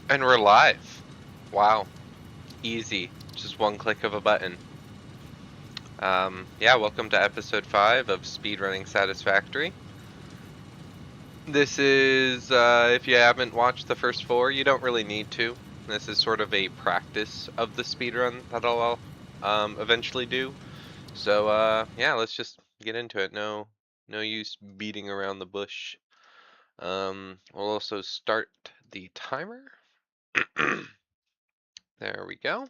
And we're live. Wow. Easy. Just one click of a button. Yeah, welcome to episode 5 of Running Satisfactory. This is, if you haven't watched the first 4, you don't really need to. This is sort of a practice of the speedrun that I'll eventually do. So, yeah, let's just get into it. No use beating around the bush. We'll also start the timer. There we go.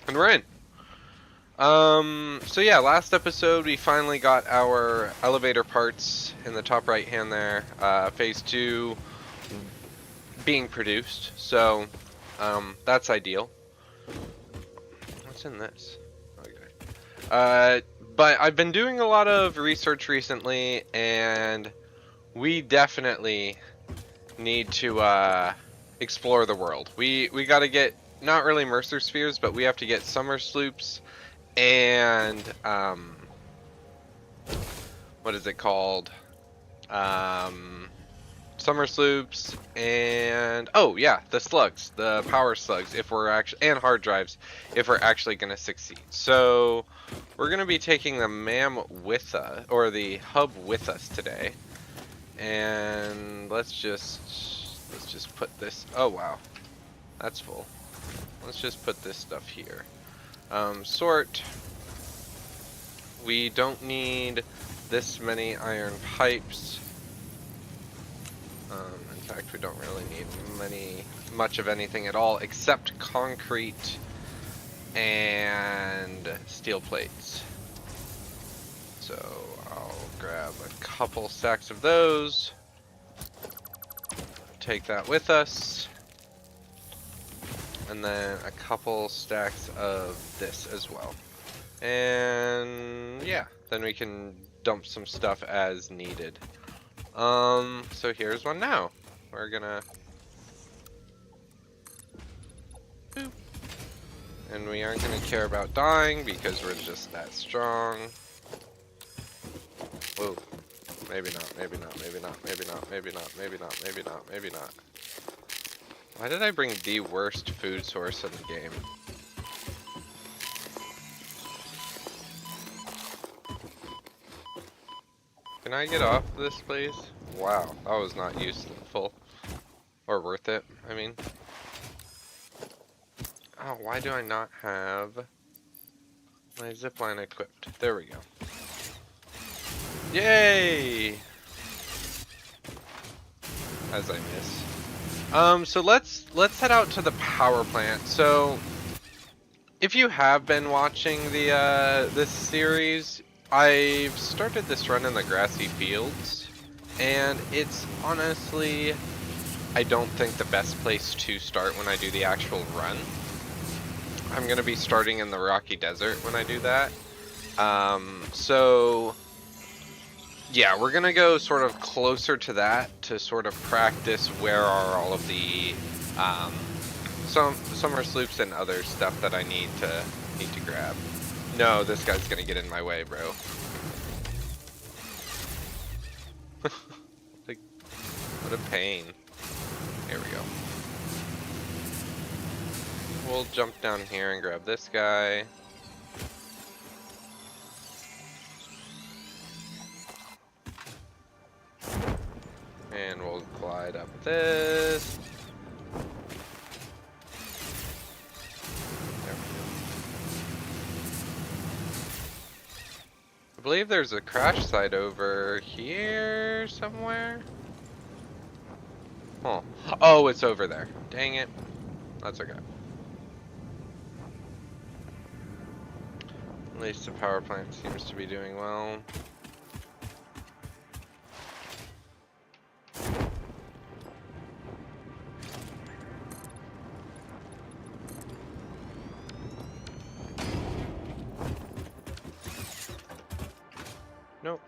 And we're in. So yeah, last episode we finally got our elevator parts in the top right hand there. Phase 2 being produced, so that's ideal. What's in this? Okay. But I've been doing a lot of research recently, and we definitely need to explore the world. We got to get not really Mercer spheres, but we have to get summer sloops and what is it called? Summer sloops and oh yeah, the slugs, the power slugs, if we're actually, and hard drives, if we're actually gonna succeed. So we're gonna be taking the MAM with us, or the hub with us today, and let's just put this. Oh wow, that's full. Let's just put this stuff here. Sort. We don't need this many iron pipes. In fact, we don't really need much of anything at all except concrete and steel plates. So I'll grab a couple stacks of those, take that with us, and then a couple stacks of this as well. And yeah, then we can dump some stuff as needed. So here's one now. We're gonna boop. And we aren't gonna care about dying because we're just that strong. Whoa. Maybe not, maybe not, maybe not, maybe not, maybe not, maybe not, maybe not, maybe not. Why did I bring the worst food source in the game? Can I get off this, please? Wow, that was not useful. Or worth it, I mean. Oh, why do I not have my zipline equipped? There we go. Yay! As I miss. So let's head out to the power plant. So if you have been watching the this series, I've started this run in the grassy fields, and it's honestly, I don't think the best place to start when I do the actual run. I'm gonna be starting in the rocky desert when I do that. So yeah, we're gonna go sort of closer to that to sort of practice where are all of the summer sloops and other stuff that I need to grab. No, this guy's gonna get in my way, bro. Like, what a pain. Here we go. We'll jump down here and grab this guy. And we'll glide up this. There we go. I believe there's a crash site over here somewhere. Huh. Oh, it's over there. Dang it. That's okay. At least the power plant seems to be doing well. Nope.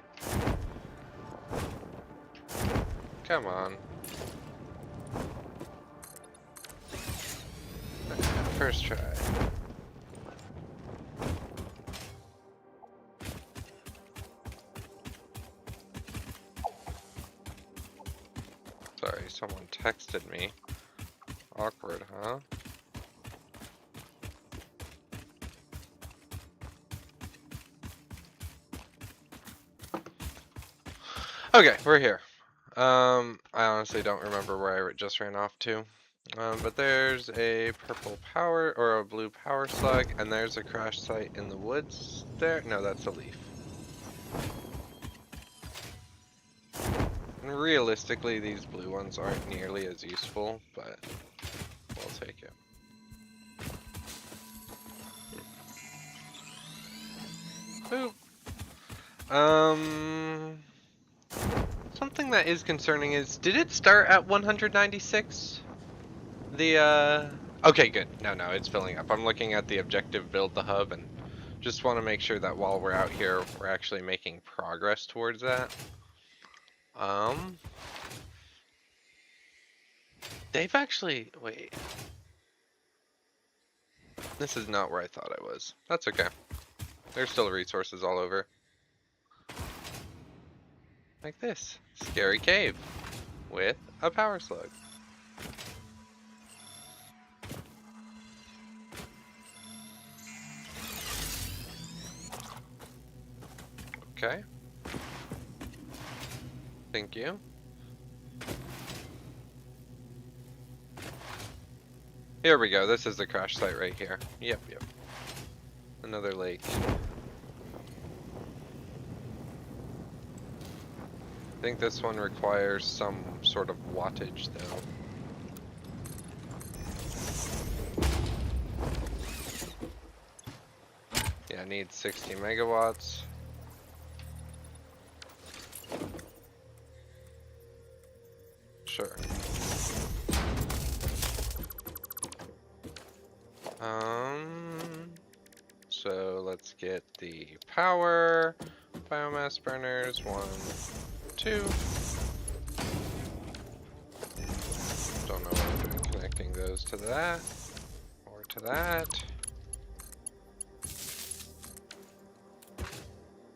Come on. First try. Sorry, someone texted me. Awkward, huh? Okay, we're here. I honestly don't remember where I just ran off to. But there's a purple power, or a blue power slug, and there's a crash site in the woods there. No, that's a leaf. And realistically, these blue ones aren't nearly as useful, but we'll take it. Boop. Something that is concerning is, did it start at 196? Okay, good. No, it's filling up. I'm looking at the objective build the hub and just want to make sure that while we're out here, we're actually making progress towards that. They've actually, wait. This is not where I thought I was. That's okay. There's still resources all over. Like this. Scary cave with a power slug. Okay. Thank you. Here we go. This is the crash site right here. Yep. Another lake. I think this one requires some sort of wattage though. Yeah, I need 60 megawatts. Sure. So let's get the power, biomass burners, 1, 2. Don't know what I'm doing connecting those to that, or to that.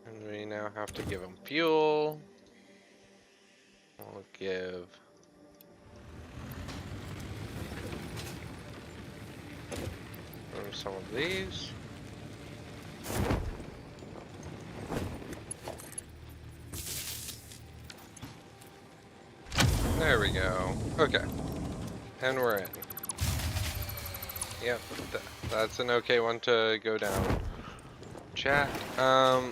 And we now have to give them fuel. We'll give them some of these. There we go. Okay. And we're in. Yep, that's an okay one to go down. Chat.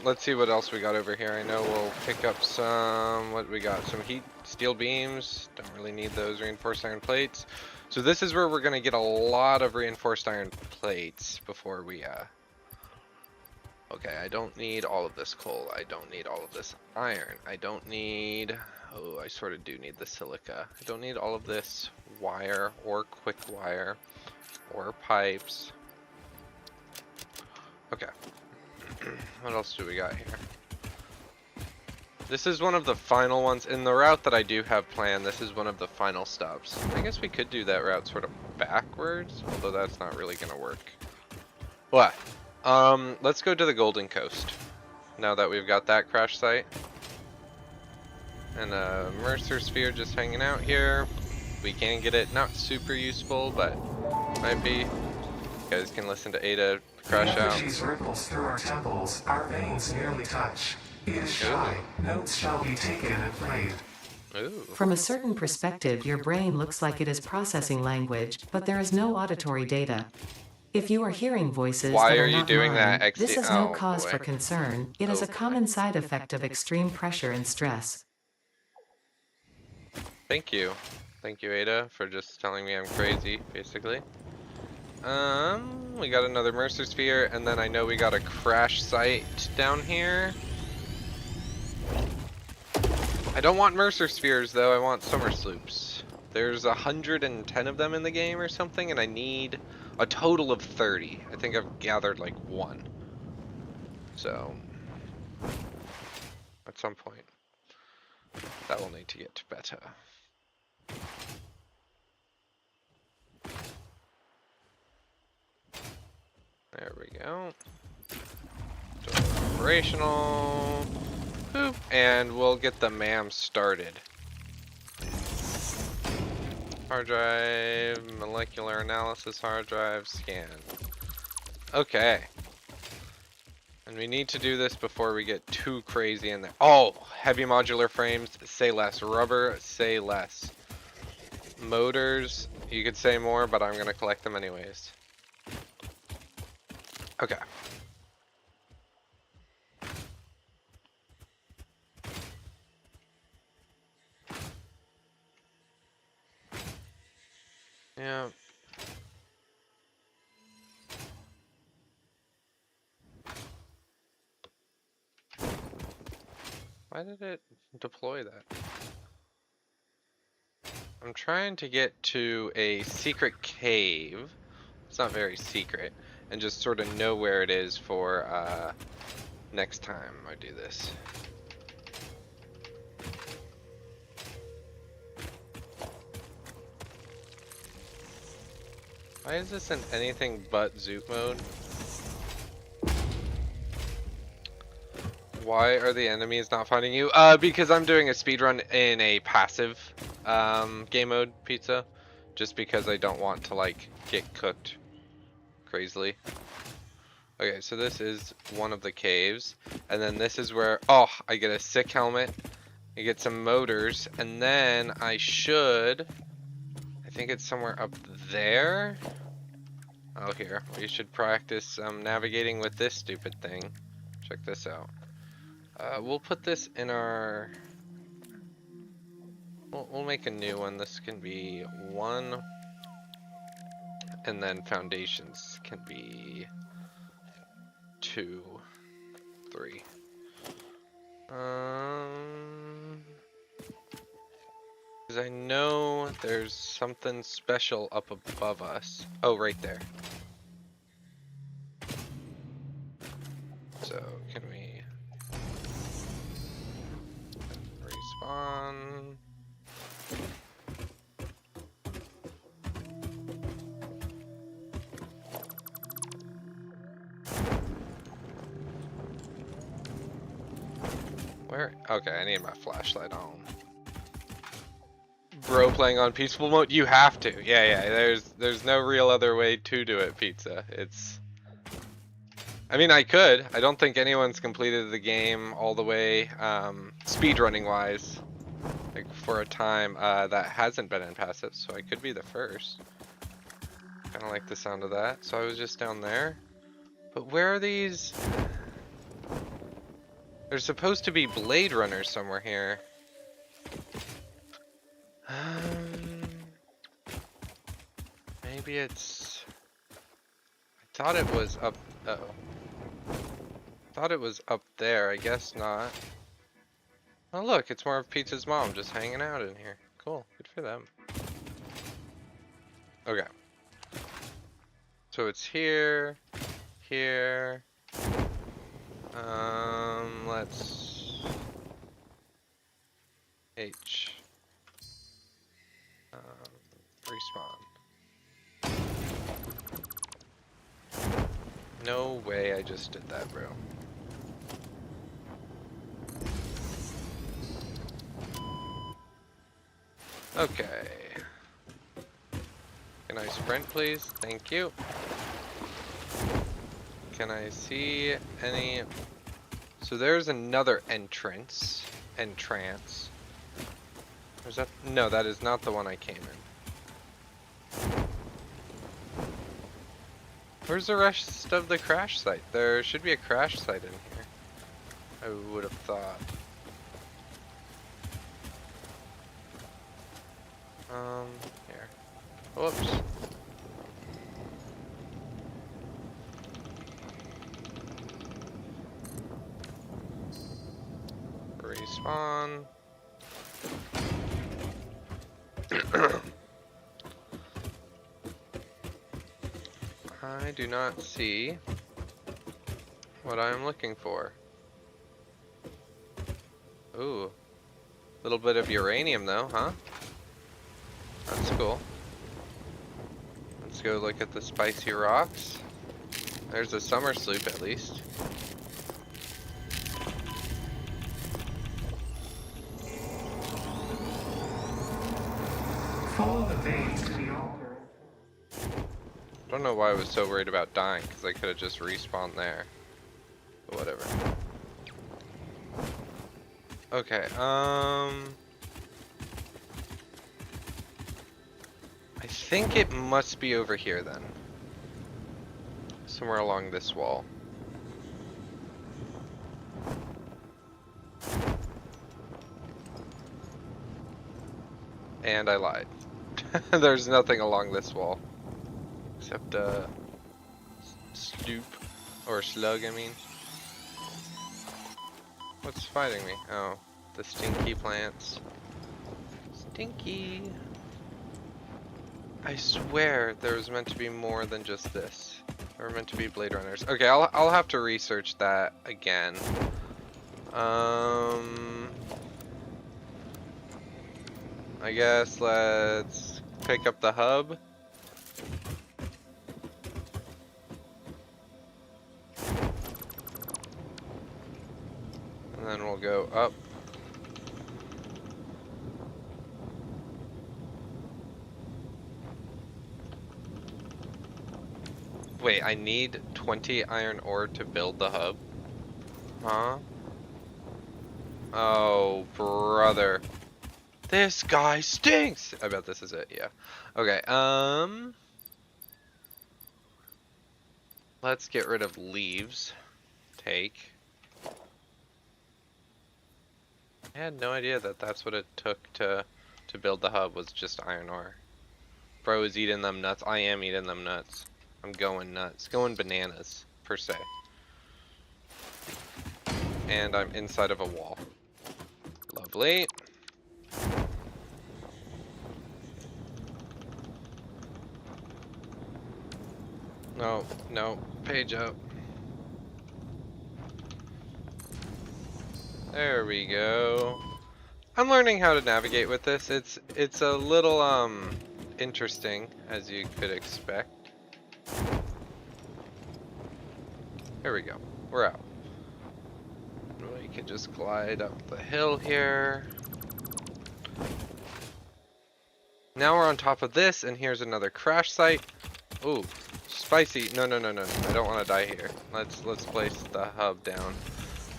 Let's see what else we got over here. I know we'll pick up some, what we got? Some heat steel beams. Don't really need those reinforced iron plates. So this is where we're gonna get a lot of reinforced iron plates before we, okay, I don't need all of this coal. I don't need all of this iron. I don't need, oh, I sort of do need the silica. I don't need all of this wire or quick wire or pipes. Okay. What else do we got here? This is one of the final ones. In the route that I do have planned, this is one of the final stops. I guess we could do that route sort of backwards, although that's not really gonna work. What? Let's go to the Golden Coast. Now that we've got that crash site. And a Mercer Sphere just hanging out here. We can get it. Not super useful, but might be. You guys can listen to Ada crash out. As ripples through our temples, our veins nearly touch. It is shy. Notes shall be taken and played. Ooh. From a certain perspective, your brain looks like it is processing language, but there is no auditory data. If you are hearing voices Why that are are you not doing mine, that? this is no Oh, cause boy. for concern. It is a common side effect of extreme pressure and stress. Thank you. Thank you, Ada, for just telling me I'm crazy, basically. We got another Mercer Sphere, and then I know we got a crash site down here. I don't want Mercer Spheres, though. I want Summer Sloops. There's 110 of them in the game or something, and I need a total of 30. I think I've gathered like 1. So, at some point, that will need to get better. There we go. Operational. Boop. And we'll get the MAM started. hard drive, molecular analysis hard drive, scan. Okay. And we need to do this before we get too crazy in there. Oh, heavy modular frames, say less. Rubber, say less. Motors, you could say more, but I'm gonna collect them anyways. Okay. Yeah. Why did it deploy that? I'm trying to get to a secret cave. It's not very secret. And just sort of know where it is for next time I do this. Why is this in anything but zoot mode? Why are the enemies not finding you? Because I'm doing a speedrun in a passive game mode, Pizza. Just because I don't want to like get cooked crazily. Okay, so this is one of the caves. And then this is where, oh, I get a sick helmet. I get some motors. And then I think it's somewhere up there. Oh, here. We should practice navigating with this stupid thing. Check this out. We'll put this in our... We'll make a new one. This can be 1. And then foundations can be 2, 3. Because I know there's something special up above us. Oh, right there. So, can we respawn? Where? Okay, I need my flashlight on. Bro playing on peaceful mode? You have to. Yeah, there's no real other way to do it, Pizza. I mean, I could. I don't think anyone's completed the game all the way, speedrunning wise, like for a time, that hasn't been in passive, so I could be the first. Kinda like the sound of that. So I was just down there. But where are these? There's supposed to be Blade Runners somewhere here. Maybe it's... I thought it was up... Uh-oh. Thought it was up there. I guess not. Oh look, it's more of Pizza's mom just hanging out in here. Cool. Good for them. Okay. So it's here. Here. Let's... H. Respawn. No way I just did that, bro. Okay. Can I sprint, please? Thank you. Can I see any... So there's another entrance. Entrance. Is that... No, that is not the one I came in. Where's the rest of the crash site? There should be a crash site in here. I would have thought. Here. Whoops. Respawn. I do not see what I am looking for. Ooh. Little bit of uranium though, huh? That's cool. Let's go look at the spicy rocks. There's a summer sloop at least. Follow the veins to the altar. I don't know why I was so worried about dying, because I could have just respawned there. But whatever. Okay, I think it must be over here then. Somewhere along this wall. And I lied. There's nothing along this wall. Except stoop. Or slug, I mean. What's fighting me? Oh, the stinky plants. Stinky. I swear there was meant to be more than just this. There were meant to be Blade Runners. Okay, I'll have to research that again. I guess let's pick up the hub. And then we'll go up. Wait, I need 20 iron ore to build the hub? Huh? Oh, brother. This guy stinks! I bet this is it, yeah. Okay, let's get rid of leaves. Take. I had no idea that that's what it took to build the hub, was just iron ore. Bro is eating them nuts. I am eating them nuts. I'm going nuts. Going bananas, per se. And I'm inside of a wall. Lovely. No, no, page up. There we go. I'm learning how to navigate with this. It's a little interesting, as you could expect. Here we go. We're out. We can just glide up the hill here. Now we're on top of this, and here's another crash site. Ooh, spicy. No, no, no, no, no. I don't want to die here. Let's place the hub down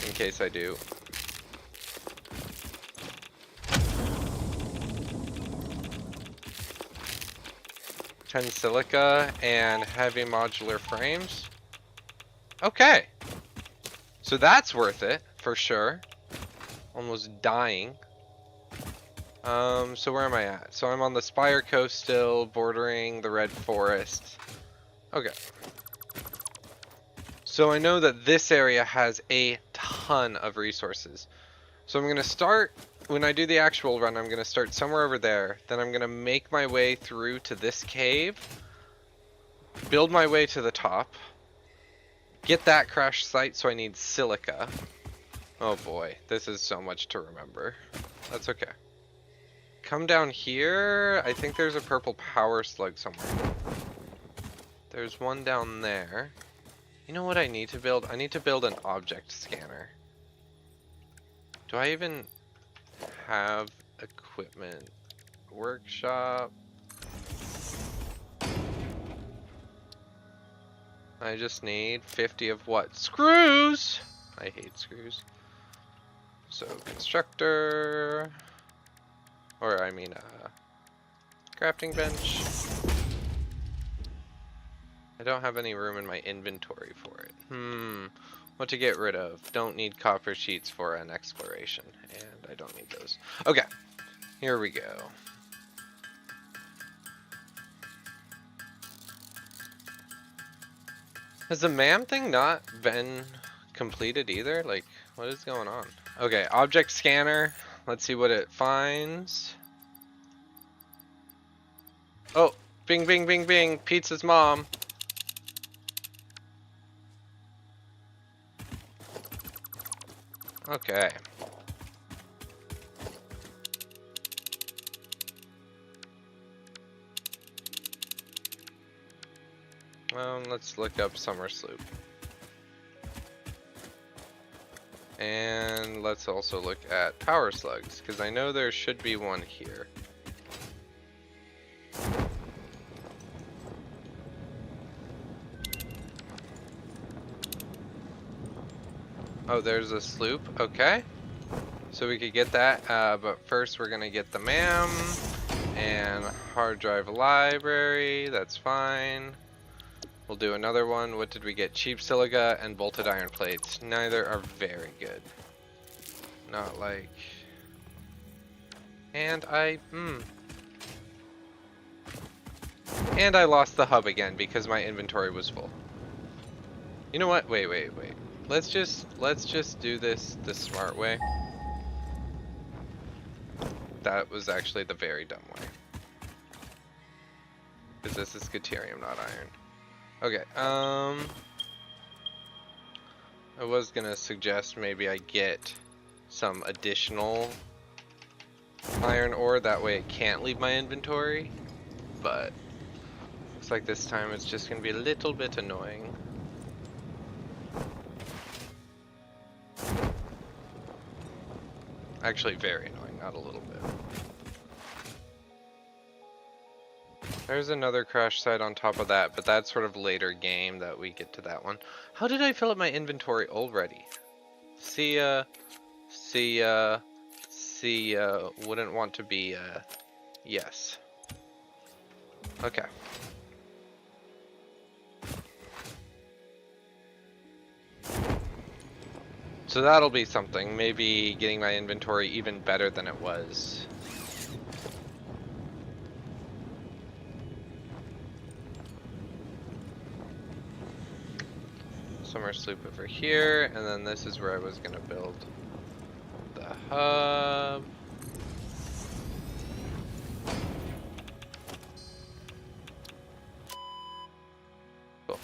in case I do. Silica and heavy modular frames. Okay. So that's worth it, for sure. Almost dying. So where am I at? So I'm on the Spire Coast still, bordering the Red Forest. Okay. So I know that this area has a ton of resources. So I'm gonna start, when I do the actual run, I'm gonna start somewhere over there. Then I'm gonna make my way through to this cave. Build my way to the top. Get that crash site, so I need silica. Oh boy, this is so much to remember. That's okay. Come down here. I think there's a purple power slug somewhere. There's one down there. You know what I need to build? I need to build an object scanner. Do I even have equipment? Workshop. I just need 50 of what? Screws! I hate screws. So, constructor. Or, I mean, crafting bench. I don't have any room in my inventory for it. What to get rid of? Don't need copper sheets for an exploration. And I don't need those. Okay, here we go. Has the MAM thing not been completed either? Like, what is going on? Okay, object scanner. Let's see what it finds. Oh, bing, bing, bing, bing. Pizza's mom. Okay. Let's look up Summer Sloop. And let's also look at power slugs, because I know there should be one here. Oh, there's a sloop. Okay. So we could get that, but first we're gonna get the MAM and hard drive library. That's fine. We'll do another one. What did we get? Cheap silica and bolted iron plates. Neither are very good. Not like... And And I lost the hub again because my inventory was full. You know what? Wait. Let's just do this the smart way. That was actually the very dumb way. Because this is Deuterium, not iron. Okay, I was gonna suggest maybe I get some additional iron ore, that way it can't leave my inventory, but looks like this time it's just gonna be a little bit annoying. Actually very annoying, not a little bit. There's another crash site on top of that, but that's sort of later game that we get to that one. How did I fill up my inventory already? See ya, wouldn't want to be, yes. Okay. So that'll be something, maybe getting my inventory even better than it was. Summer sloop over here, and then this is where I was gonna build the hub. Cool.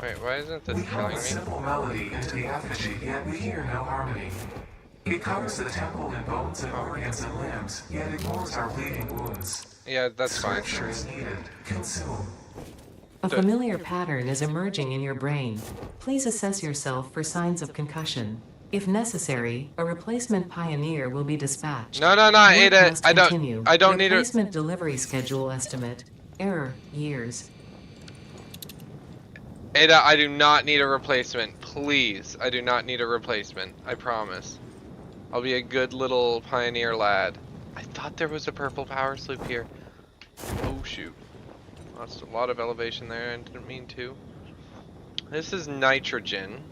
Wait, why isn't this We hum killing a me? simple melody into the effigy, yet we hear no harmony. It covers the temple in bones and organs and limbs, yet ignores our bleeding wounds. Yeah, that's fine. Scripture is needed. Consume. A familiar pattern is emerging in your brain. Please assess yourself for signs of concussion. If necessary, a replacement pioneer will be dispatched. No, Work Ada, must I continue. don't need a... Replacement delivery schedule estimate. Error, years. Ada, I do not need a replacement. Please, I do not need a replacement. I promise. I'll be a good little pioneer lad. I thought there was a purple power sloop here. Oh shoot. Lost a lot of elevation there and didn't mean to. This is nitrogen.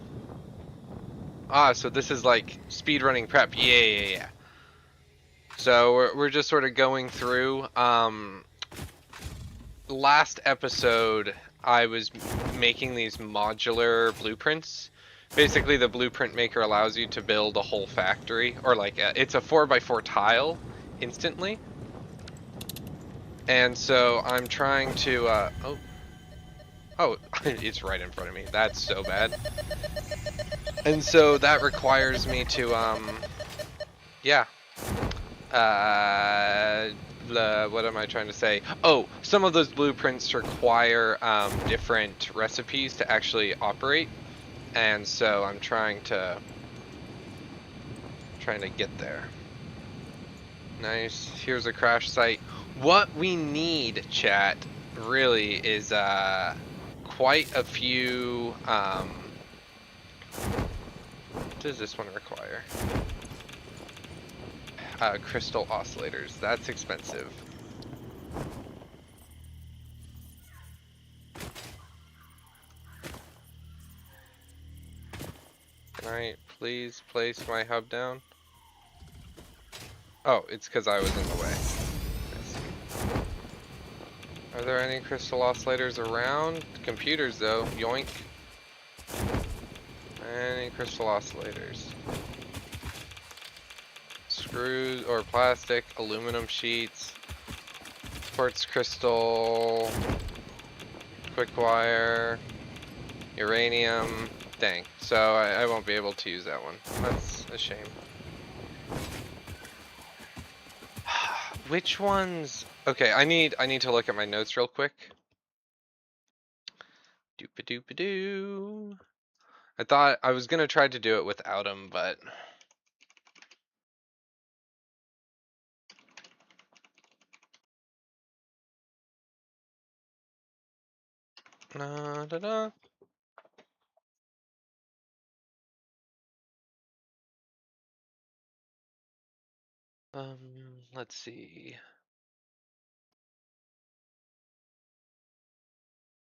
Ah, so this is like speedrunning prep. Yeah. So we're just sort of going through. Last episode, I was making these modular blueprints. Basically, the blueprint maker allows you to build a whole factory, or like it's a 4x4 tile instantly. And so I'm trying to, oh, it's right in front of me. That's so bad. And so that requires me to, yeah. What am I trying to say? Oh, some of those blueprints require different recipes to actually operate. And so I'm trying to get there. Nice. Here's a crash site. What we need, chat, really is quite a few. What does this one require? Crystal oscillators. That's expensive. Can I please place my hub down? Oh, it's because I was in the way. I see. Are there any crystal oscillators around? Computers though, yoink. Any crystal oscillators? Screws or plastic, aluminum sheets, quartz crystal, quick wire, uranium. Dang, so I won't be able to use that one. That's a shame. Which ones? Okay, I need to look at my notes real quick. Doop-a-doop-a-doo. I thought I was gonna try to do it without him, but da, da, da. Let's see.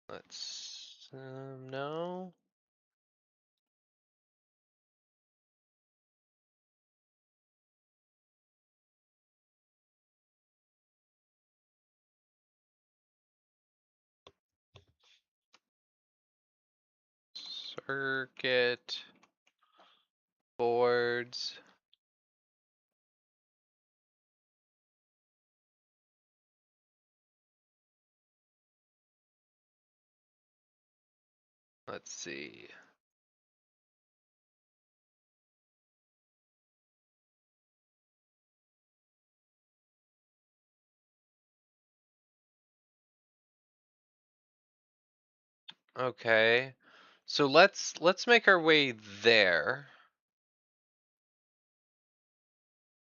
Let's no. Circuit boards. Let's see. Okay. So let's make our way there.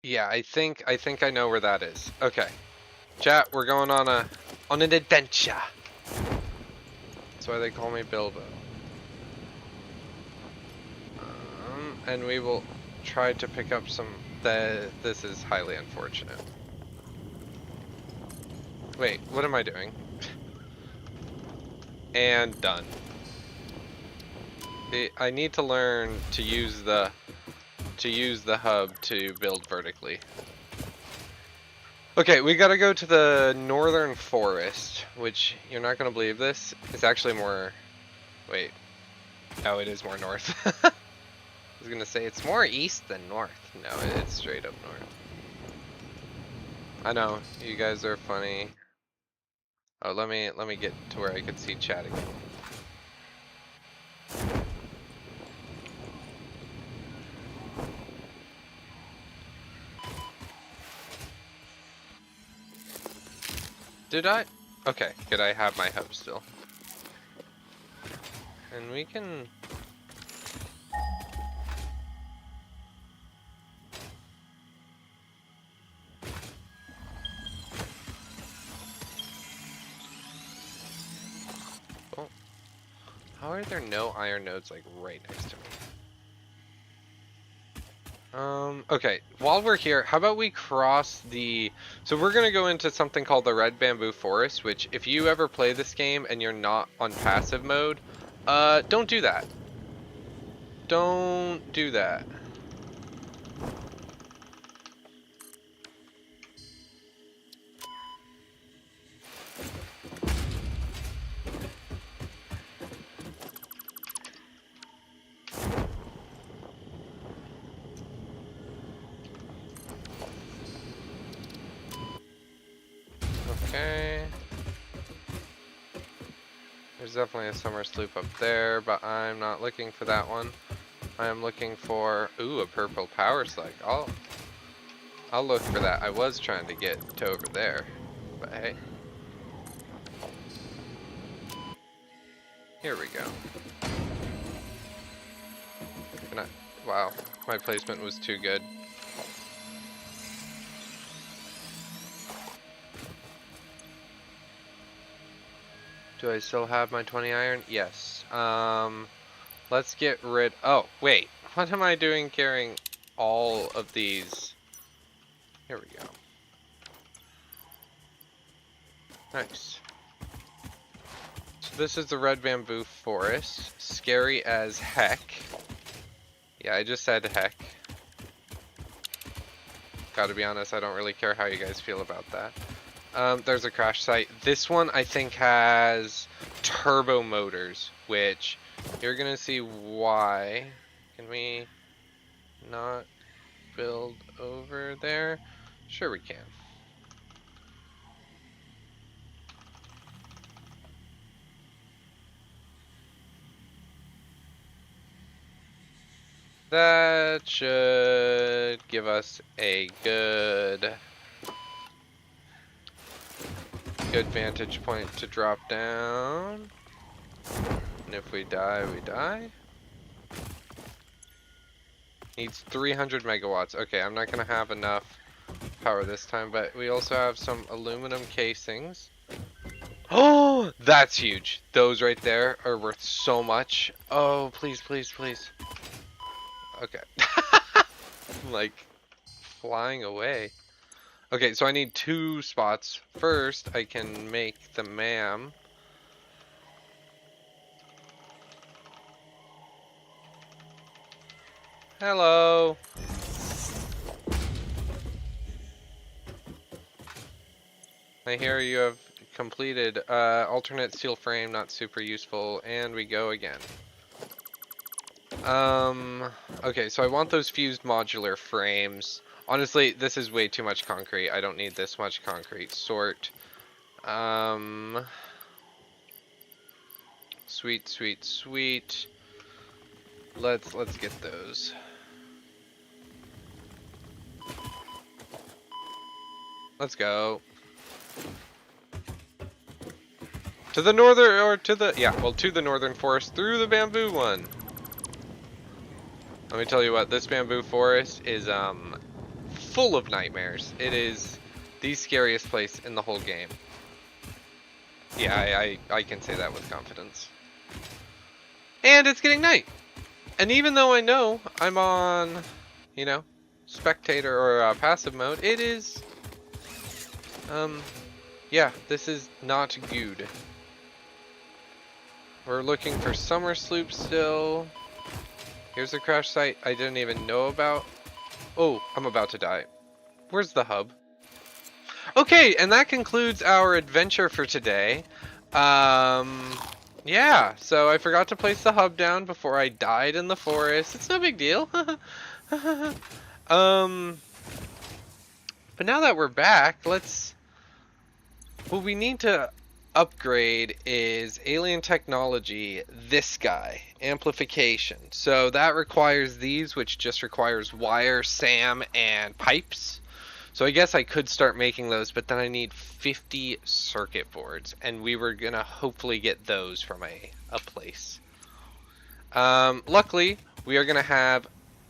Yeah, I think I know where that is. Okay. Chat, we're going on an adventure. That's why they call me Bilbo. And we will try to pick up some. This is highly unfortunate. Wait, what am I doing? And done. I need to learn to use the hub to build vertically. Okay, we gotta go to the northern forest, which you're not gonna believe this. It's actually more. Wait. Oh, it is more north. I was gonna say it's more east than north. No, it's straight up north. I know, you guys are funny. Oh, let me get to where I could see chat again. Did I? Okay, good, I have my hub still. And we can... Oh. How are there no iron nodes like right next to me? Okay, while we're here, how about we cross the... So we're gonna go into something called the Red Bamboo Forest, which if you ever play this game and you're not on passive mode, don't do that. Don't do that. Okay. There's definitely a summer sloop up there, but I'm not looking for that one. I am looking for, ooh, a purple power slug. I'll look for that. I was trying to get to over there, but hey. Here we go. Wow, my placement was too good. Do I still have my 20 iron? Yes. Let's get rid... Oh, wait. What am I doing carrying all of these? Here we go. Nice. So this is the Red Bamboo Forest. Scary as heck. Yeah, I just said heck. Gotta be honest, I don't really care how you guys feel about that. There's a crash site. This one I think has turbo motors, which you're gonna see why. Can we not build over there? Sure we can. That should give us a good vantage point to drop down. And if we die, we die. Needs 300 megawatts. Okay, I'm not gonna have enough power this time, but we also have some aluminum casings. Oh, that's huge. Those right there are worth so much. Oh, please, please, please. Okay. I'm like flying away. Okay, so I need 2 spots. First, I can make the MAM. Hello. I hear you have completed alternate steel frame, not super useful, and we go again. Okay, so I want those fused modular frames. Honestly, this is way too much concrete. I don't need this much concrete. Sort. Sweet, sweet, sweet. Let's get those. Let's go. To the northern, or to the, yeah, well, to the northern forest through the bamboo one. Let me tell you what, this bamboo forest is, full of nightmares. It is the scariest place in the whole game. Yeah, I can say that with confidence. And it's getting night. And even though I know I'm on, you know, spectator or passive mode, it is, yeah, this is not good. We're looking for summer sloop still. Here's a crash site I didn't even know about. Oh, I'm about to die. Where's the hub? Okay, and that concludes our adventure for today. Yeah, so I forgot to place the hub down before I died in the forest. It's no big deal. But now that we're back, what we need to upgrade is alien technology, this guy, amplification. So that requires these, which just requires wire, SAM, and pipes. So I guess I could start making those, but then I need 50 circuit boards, and we were gonna hopefully get those from a place. Luckily, we are gonna have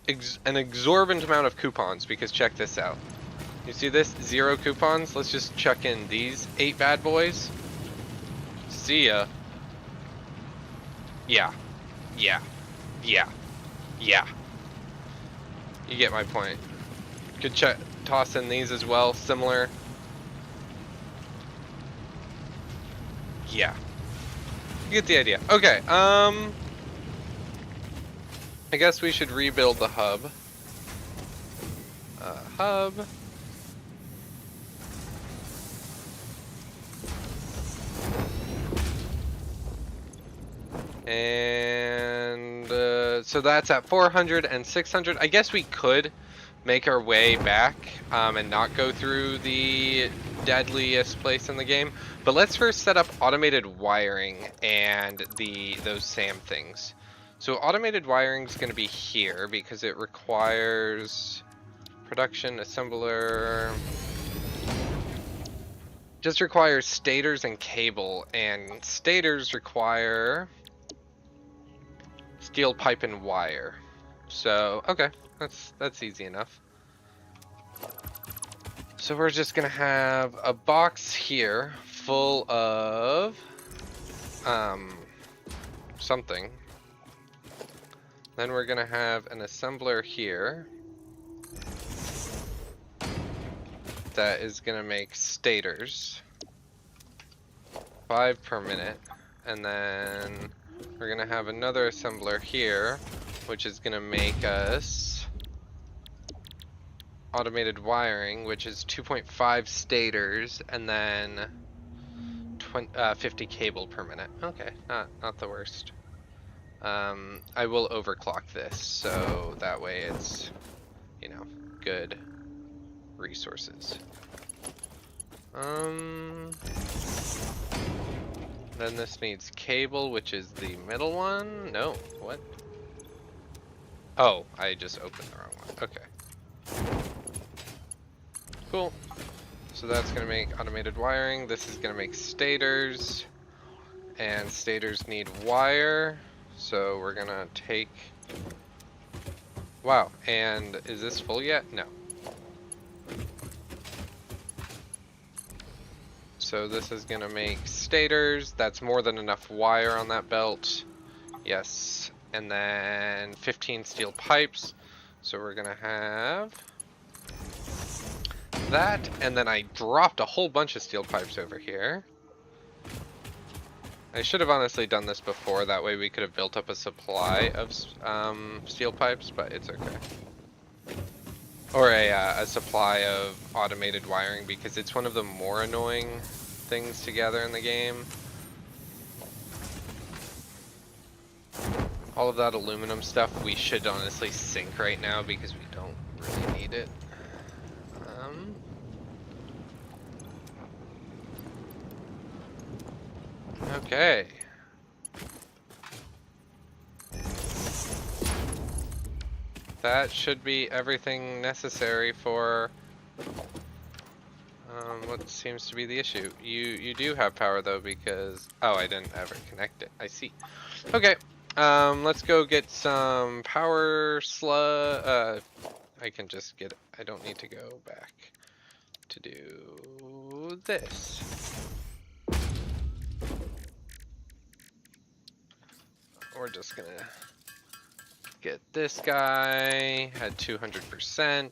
an exorbitant amount of coupons, because check this out. You see this? 0 coupons? Let's just chuck in these 8 bad boys. See ya. Yeah. Yeah. Yeah. Yeah. You get my point. Could toss in these as well, similar. Yeah. You get the idea. Okay, I guess we should rebuild the hub. Hub. And so that's at 400 and 600. I guess we could make our way back and not go through the deadliest place in the game. But let's first set up automated wiring and those SAM things. So automated wiring is going to be here because it requires production assembler. Just requires stators and cable, and stators require steel pipe and wire. So okay, that's easy enough. So we're just gonna have a box here full of something. Then we're gonna have an assembler here that is gonna make stators, 5 per minute, and then we're gonna have another assembler here, which is gonna make us automated wiring, which is 2.5 stators, and then 50 cable per minute. Okay, not the worst. I will overclock this, so that way it's, you know, good resources. Then this needs cable, which is the middle one. No, what? Oh, I just opened the wrong one. Okay. Cool. So that's gonna make automated wiring. This is gonna make stators. And stators need wire. So we're gonna take Wow, and is this full yet? No. So this is gonna make stators. That's more than enough wire on that belt. Yes. And then 15 steel pipes. So we're gonna have that, and then I dropped a whole bunch of steel pipes over here. I should have honestly done this before, that way we could have built up a supply of steel pipes, but it's okay. Or a supply of automated wiring, because it's one of the more annoying things together in the game. All of that aluminum stuff we should honestly sink right now because we don't really need it. Okay. That should be everything necessary for what seems to be the issue. You do have power though, because I didn't ever connect it. I see. Okay. Let's go get some power slug. I can just get it. I don't need to go back to do this. We're just gonna get this guy at 200%.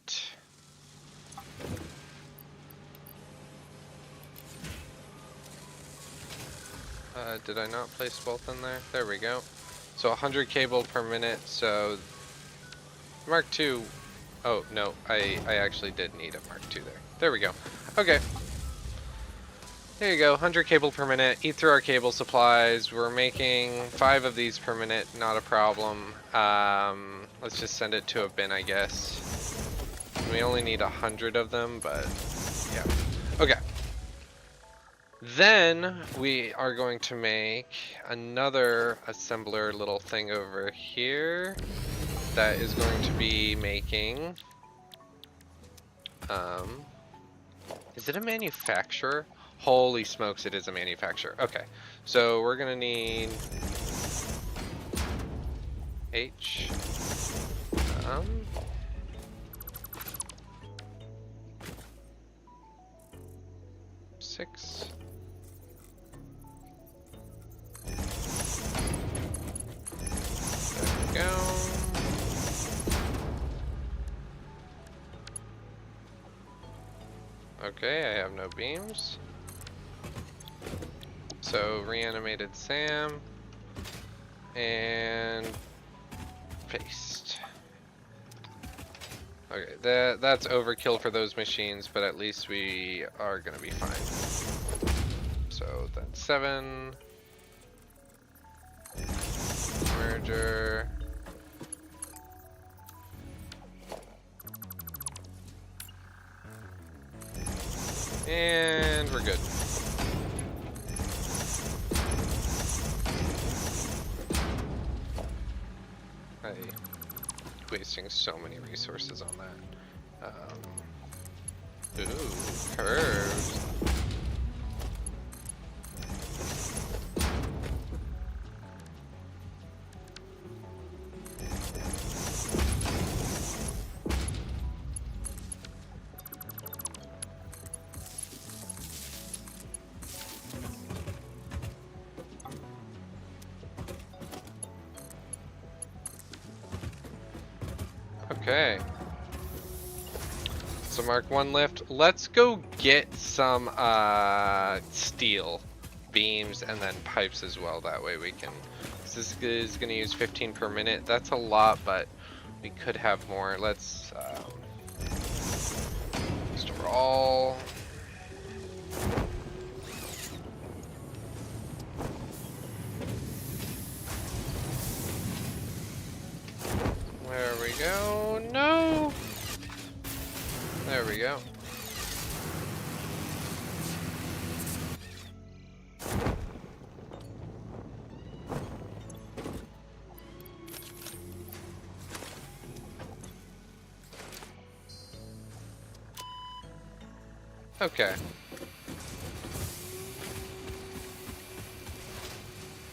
Did I not place both in there? There we go. So 100 cable per minute, so Mark II. Oh, no, I actually did need a Mark II there. There we go. Okay. There you go, 100 cable per minute. Eat through our cable supplies. We're making 5 of these per minute, not a problem. Let's just send it to a bin, I guess. We only need 100 of them, but yeah. Okay. Then we are going to make another assembler little thing over here that is going to be making, is it a manufacturer? Holy smokes, it is a manufacturer. Okay, so we're gonna need H, 6. Go. Okay, I have no beams. So reanimated Sam and paste. Okay, that's overkill for those machines, but at least we are gonna be fine. So that's 7. Merger. And we're good. I'm wasting so many resources on that. Ooh, curves. Okay. So Mark 1 lift. Let's go get some steel beams and then pipes as well. That way we can. This is going to use 15 per minute. That's a lot, but we could have more. Let's store all. There we go. No. There we go. Okay.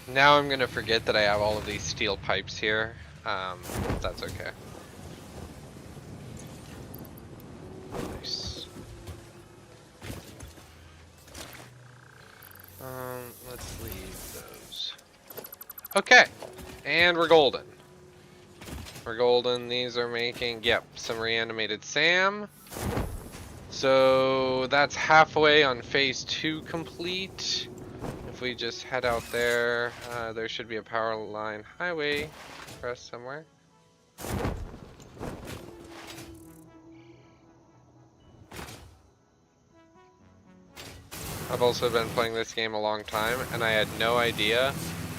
Now I'm gonna forget that I have all of these steel pipes here. That's okay. Okay, and we're golden. We're golden. These are making, yep, some reanimated Sam. So that's halfway on phase 2 complete. If we just head out there, there should be a power line highway for us somewhere. I've also been playing this game a long time, and I had no idea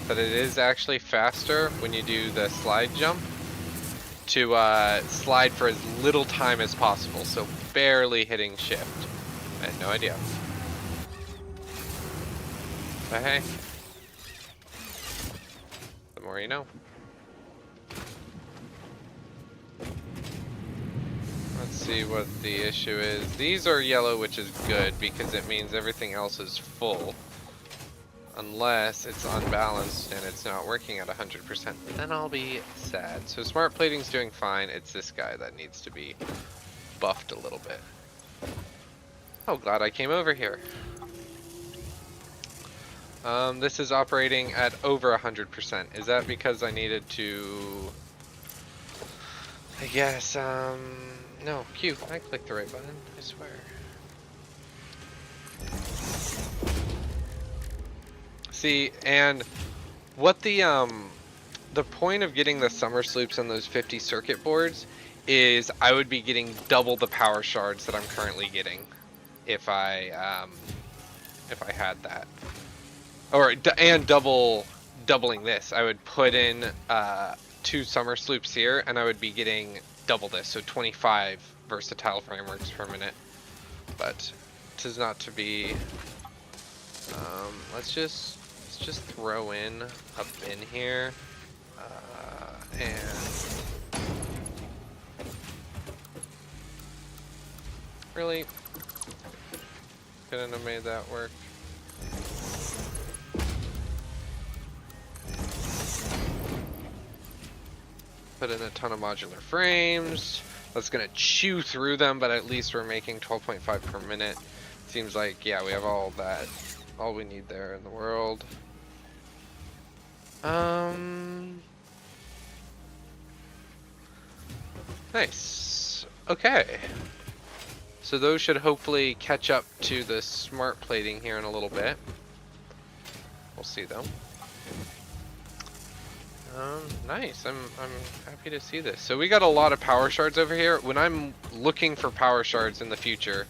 that it is actually faster when you do the slide jump to slide for as little time as possible, so barely hitting shift. I had no idea. But hey, the more you know. Let's see what the issue is. These are yellow, which is good because it means everything else is full. Unless it's unbalanced and it's not working at 100%, then I'll be sad. So smart plating's doing fine. It's this guy that needs to be buffed a little bit. Oh, glad I came over here. This is operating at over 100%. Is that because I needed to... I guess, no, Q. I clicked the right button, I swear. See, and what the point of getting the summer sloops on those 50 circuit boards is I would be getting double the power shards that I'm currently getting if I had that. Or and doubling this. I would put in 2 summer sloops here and I would be getting double this, so 25 versatile frameworks per minute. But it is not to be. Let's just throw in a bin here, and really couldn't have made that work. Put in a ton of modular frames. That's gonna chew through them, but at least we're making 12.5 per minute. Seems like, yeah, we have all that, all we need there in the world. Nice. Okay. So those should hopefully catch up to the smart plating here in a little bit. We'll see though. Nice. I'm happy to see this. So we got a lot of power shards over here. When I'm looking for power shards in the future,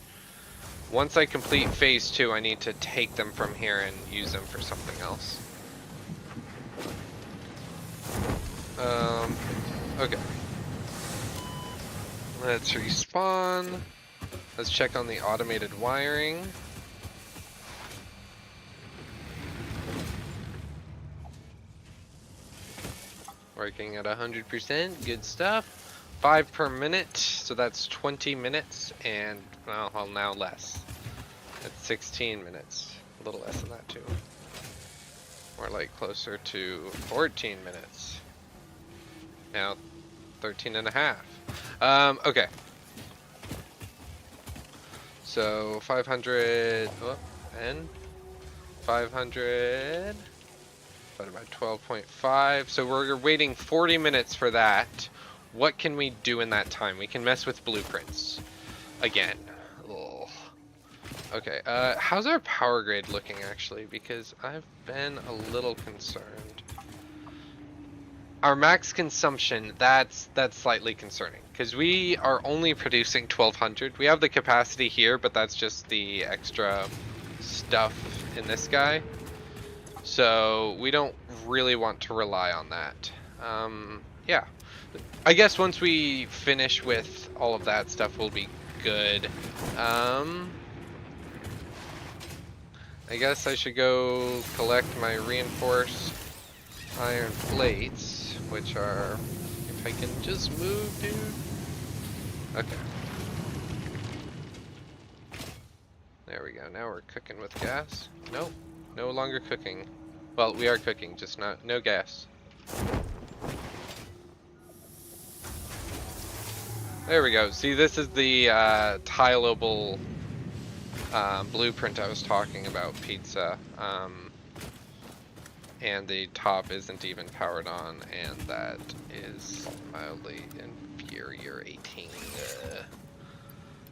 once I complete phase 2, I need to take them from here and use them for something else. Okay. Let's respawn. Let's check on the automated wiring. Working at 100%, good stuff. 5 per minute, so that's 20 minutes, and well, now less. It's 16 minutes, a little less than that too. More like closer to 14 minutes. Now 13 and a half. Okay. So 500, and 500. About 12.5, so we're waiting 40 minutes for that. What can we do in that time? We can mess with blueprints again. Ugh. Okay, how's our power grade looking actually? Because I've been a little concerned. Our max consumption, that's slightly concerning because we are only producing 1200. We have the capacity here, but that's just the extra stuff in this guy. So we don't really want to rely on that. Yeah, I guess once we finish with all of that stuff, we'll be good. I guess I should go collect my reinforced iron plates, which are, if I can just move, dude. Okay. There we go. Now we're cooking with gas. Nope. No longer cooking. Well, we are cooking, just no gas. There we go. See, this is the tileable blueprint I was talking about, pizza. and the top isn't even powered on, and that is mildly infuriating.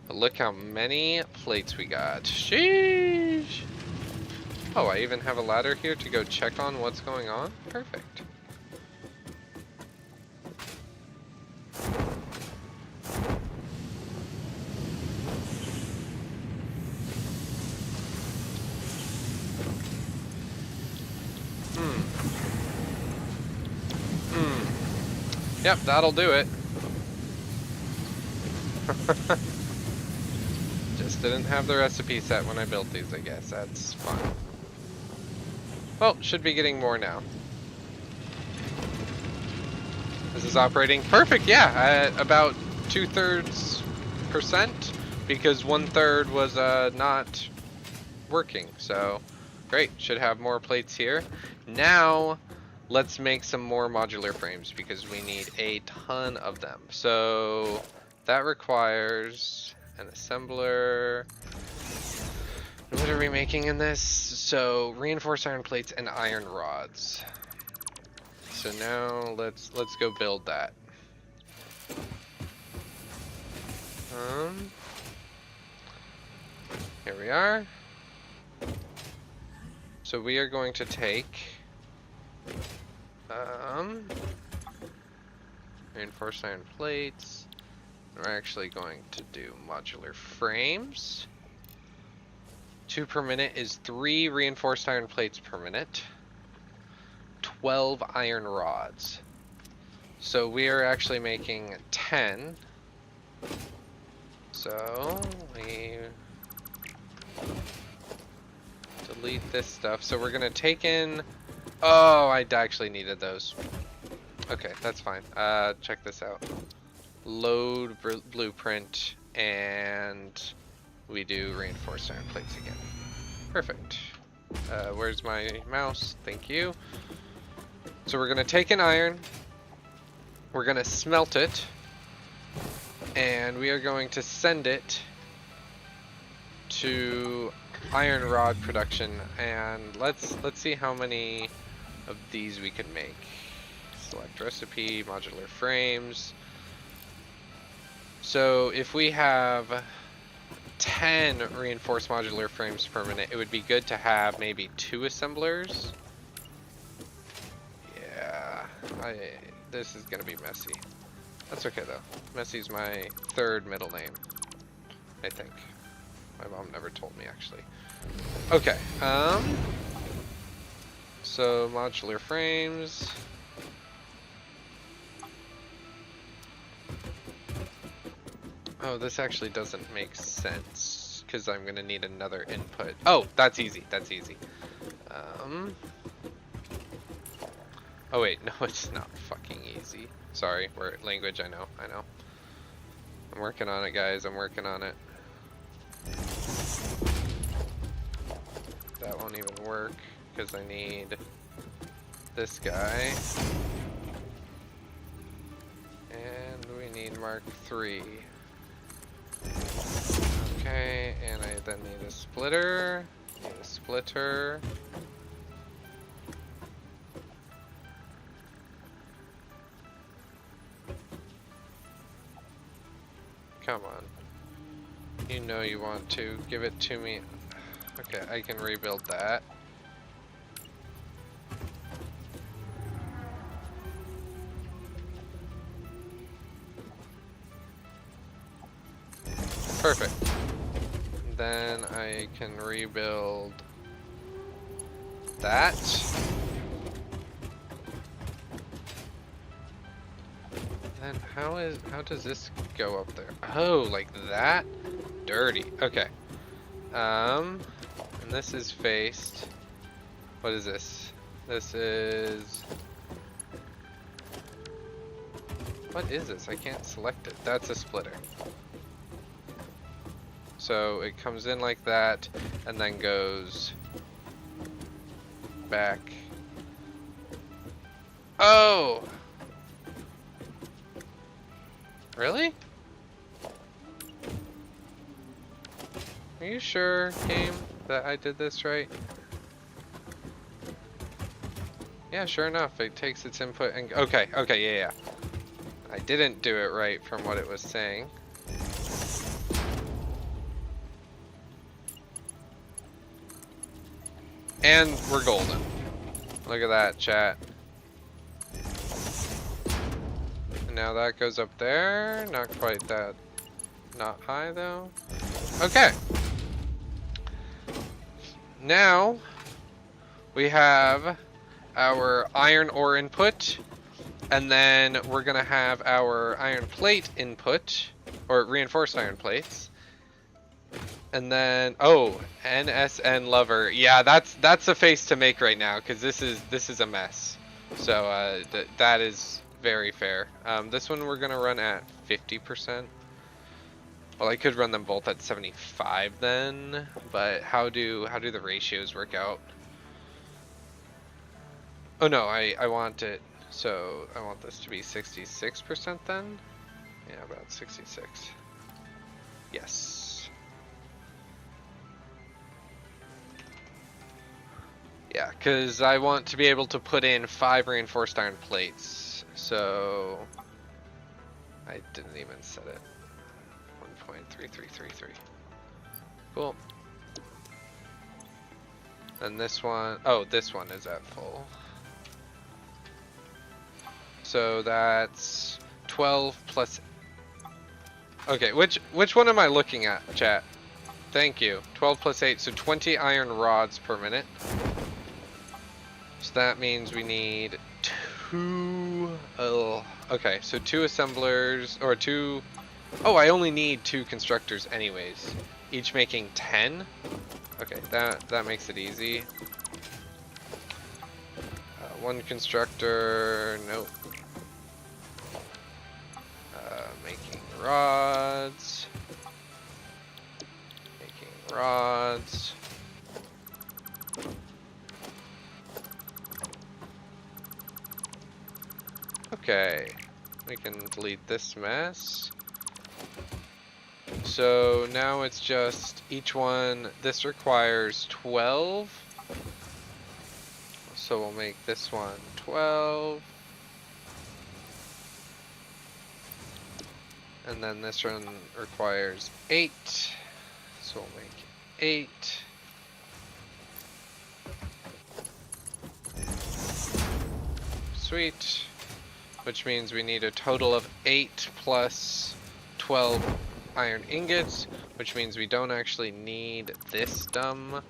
But look how many plates we got. Sheesh! Oh, I even have a ladder here to go check on what's going on? Perfect. Yep, that'll do it. Just didn't have the recipe set when I built these, I guess. That's fine. Well, should be getting more now. This is operating perfect, yeah, at about 2/3%, because 1/3 was not working. So great, should have more plates here. Now let's make some more modular frames because we need a ton of them. So that requires an assembler. What are we making in this? So reinforced iron plates and iron rods. So now let's go build that. Here we are. So we are going to take reinforced iron plates. We're actually going to do modular frames. 2 per minute is 3 reinforced iron plates per minute. 12 iron rods. So we are actually making 10. So we delete this stuff. So we're gonna take in. Oh, I actually needed those. Okay, that's fine. Check this out. Load blueprint, and we do reinforced iron plates again. Perfect. Where's my mouse? Thank you. So we're gonna take an iron, we're gonna smelt it, and we are going to send it to iron rod production. And let's see how many of these we can make. Select recipe, modular frames. So if we have 10 reinforced modular frames per minute, it would be good to have maybe 2 assemblers. Yeah, this is gonna be messy. That's okay though. Messy's my 3rd middle name, I think. My mom never told me actually. Okay, so modular frames. Oh, this actually doesn't make sense because I'm gonna need another input. Oh, that's easy. That's easy. Oh wait, no, it's not fucking easy. Sorry, word language. I know. I'm working on it, guys. I'm working on it. That won't even work because I need this guy, and we need Mark III. Okay, and I then need a splitter. Need a splitter. Come on. You know you want to. Give it to me. Okay, I can rebuild that. Perfect. Then I can rebuild that. Then how does this go up there? Oh, like that? Dirty. Okay. And this is faced. What is this? This is. What is this? I can't select it. That's a splitter. So it comes in like that and then goes back. Oh! Really? Are you sure, game, that I did this right? Yeah, sure enough, it takes its input and okay, yeah. I didn't do it right from what it was saying. And we're golden. Look at that, chat. And now that goes up there. Not quite that. Not high though. Okay. Now we have our iron ore input, and then we're gonna have our iron plate input, or reinforced iron plates. And then, oh, NSN lover. Yeah, that's a face to make right now, because this is a mess. So that is very fair. This one we're gonna run at 50%. Well, I could run them both at 75 then, but how do the ratios work out? Oh no, I want it. So I want this to be 66% then. Yeah, about 66. Yes. Yeah, because I want to be able to put in 5 reinforced iron plates. So I didn't even set it. 1.3333. Cool. And this one, oh, this one is at full. So that's 12 plus. Okay, which one am I looking at, chat? Thank you. 12 plus 8, so 20 iron rods per minute. So that means we need 2. Okay, so 2 assemblers, or 2. Oh, I only need 2 constructors anyways, each making 10. Okay, that makes it easy. 1 constructor, nope. Making rods. Making rods. Okay, we can delete this mess. So now it's just each one, this requires 12. So we'll make this one 12. And then this one requires 8. So we'll make 8. Sweet. Which means we need a total of 8 plus 12 iron ingots, which means we don't actually need this dumb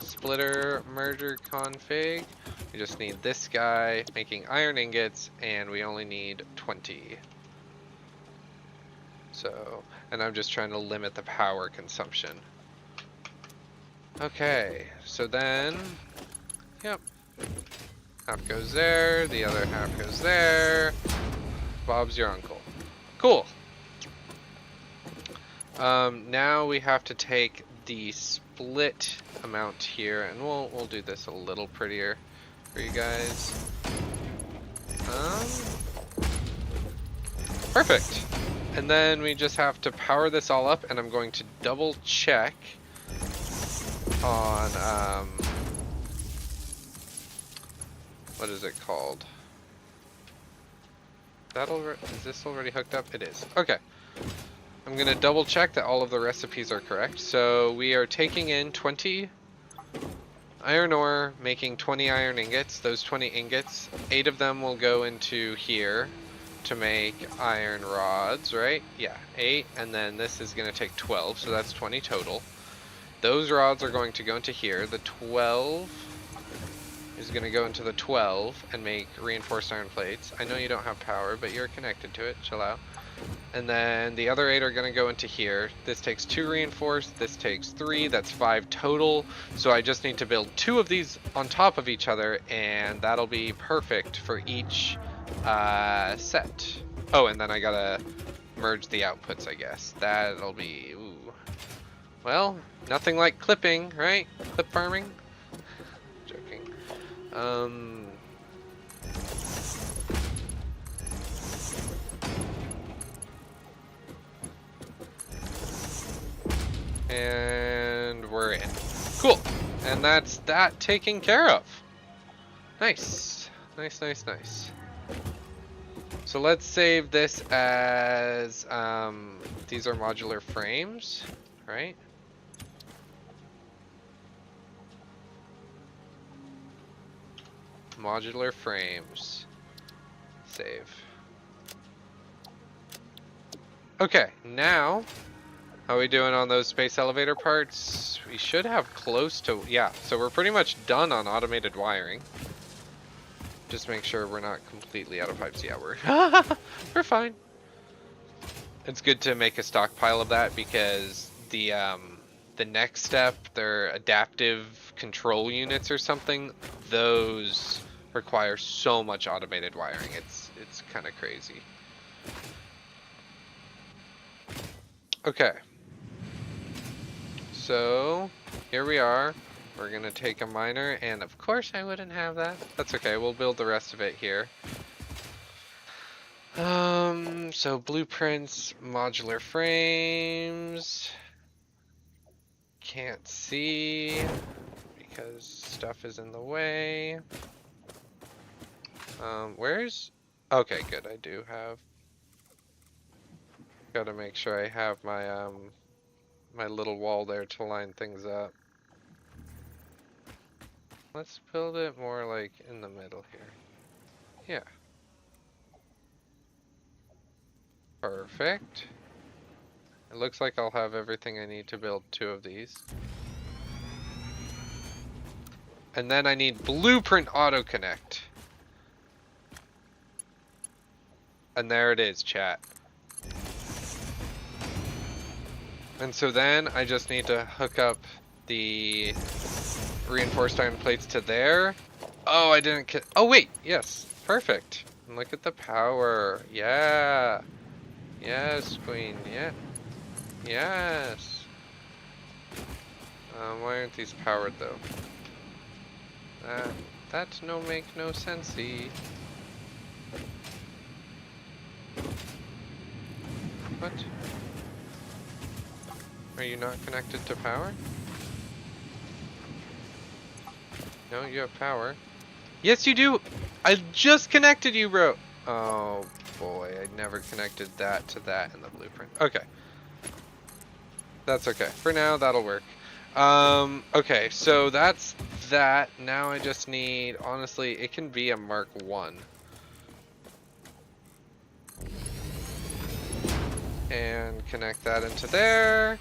splitter merger config. We just need this guy making iron ingots, and we only need 20. So, and I'm just trying to limit the power consumption. Okay, so then, yep. Half goes there, the other half goes there. Bob's your uncle. Cool. Now we have to take the split amount here, and we'll do this a little prettier for you guys. Perfect. And then we just have to power this all up, and I'm going to double check on what is it called? Is this already hooked up? It is. Okay. I'm gonna double check that all of the recipes are correct. So we are taking in 20 iron ore, making 20 iron ingots. Those 20 ingots, 8 of them will go into here to make iron rods, right? Yeah, 8, and then this is gonna take 12, so that's 20 total. Those rods are going to go into here. The 12 is going to go into the 12 and make reinforced iron plates. I know you don't have power, but you're connected to it. Chill out. And then the other 8 are going to go into here. This takes 2 reinforced. This takes 3. That's 5 total. So I just need to build 2 of these on top of each other, and that'll be perfect for each set. Oh, and then I gotta merge the outputs, I guess. That'll be... Ooh. Well, nothing like clipping, right? Clip farming? Joking. And we're in. Cool. And that's that taken care of. Nice. Nice, nice, nice. So let's save this as, these are modular frames, right? Modular frames. Save. Okay, now, how are we doing on those space elevator parts? We should have close to, yeah, so we're pretty much done on automated wiring. Just make sure we're not completely out of pipes. Yeah, we're fine. It's good to make a stockpile of that because the next step, their adaptive control units or something, those require so much automated wiring. It's kind of crazy. Okay. So here we are. We're gonna take a miner, and of course I wouldn't have that. That's okay, we'll build the rest of it here. So blueprints, modular frames. Can't see because stuff is in the way. Where's... Okay, good, I do have... Gotta make sure I have my, my little wall there to line things up. Let's build it more like in the middle here. Yeah. Perfect. It looks like I'll have everything I need to build 2 of these. And then I need blueprint auto connect. And there it is, chat. And so then I just need to hook up the reinforced iron plates to there. Oh, I didn't oh wait, yes, perfect. And look at the power. Yeah. Yes, queen, yeah. Yes. Why aren't these powered though? That no make no sensey. What? Are you not connected to power? No, you have power. Yes, you do! I just connected you, bro! Oh boy, I never connected that to that in the blueprint. Okay. That's okay. For now, that'll work. Okay, so that's that. Now I just need, honestly, it can be a Mark 1. And connect that into there.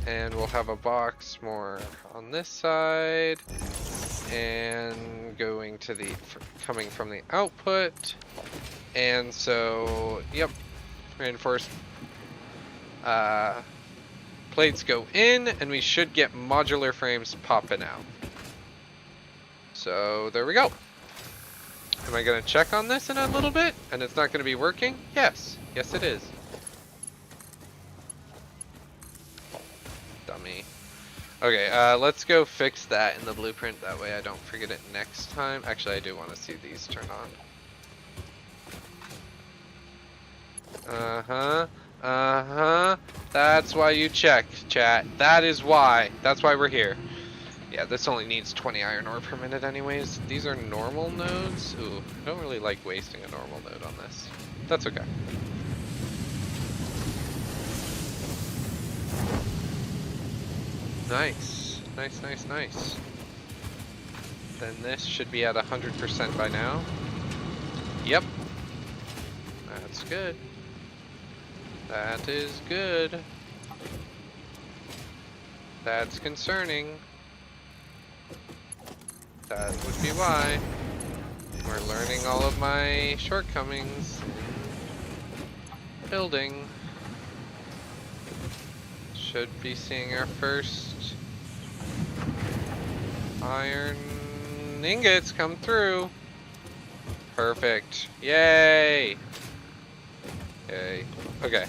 And we'll have a box more on this side. And going to the, coming from the output. And so, yep, reinforced plates go in, and we should get modular frames popping out. So there we go. Am I gonna check on this in a little bit? And it's not gonna be working? Yes. Yes it is. Dummy. Okay, let's go fix that in the blueprint. That way I don't forget it next time. Actually, I do want to see these turn on. Uh-huh. Uh-huh. That's why you check, chat. That is why. That's why we're here. Yeah, this only needs 20 iron ore per minute anyways. These are normal nodes. Ooh, I don't really like wasting a normal node on this. That's okay. Nice. Nice, nice, nice. Then this should be at 100% by now. Yep. That's good. That is good. That's concerning. That would be why. We're learning all of my shortcomings in building. Should be seeing our first iron ingots come through. Perfect. Yay! Yay. Okay,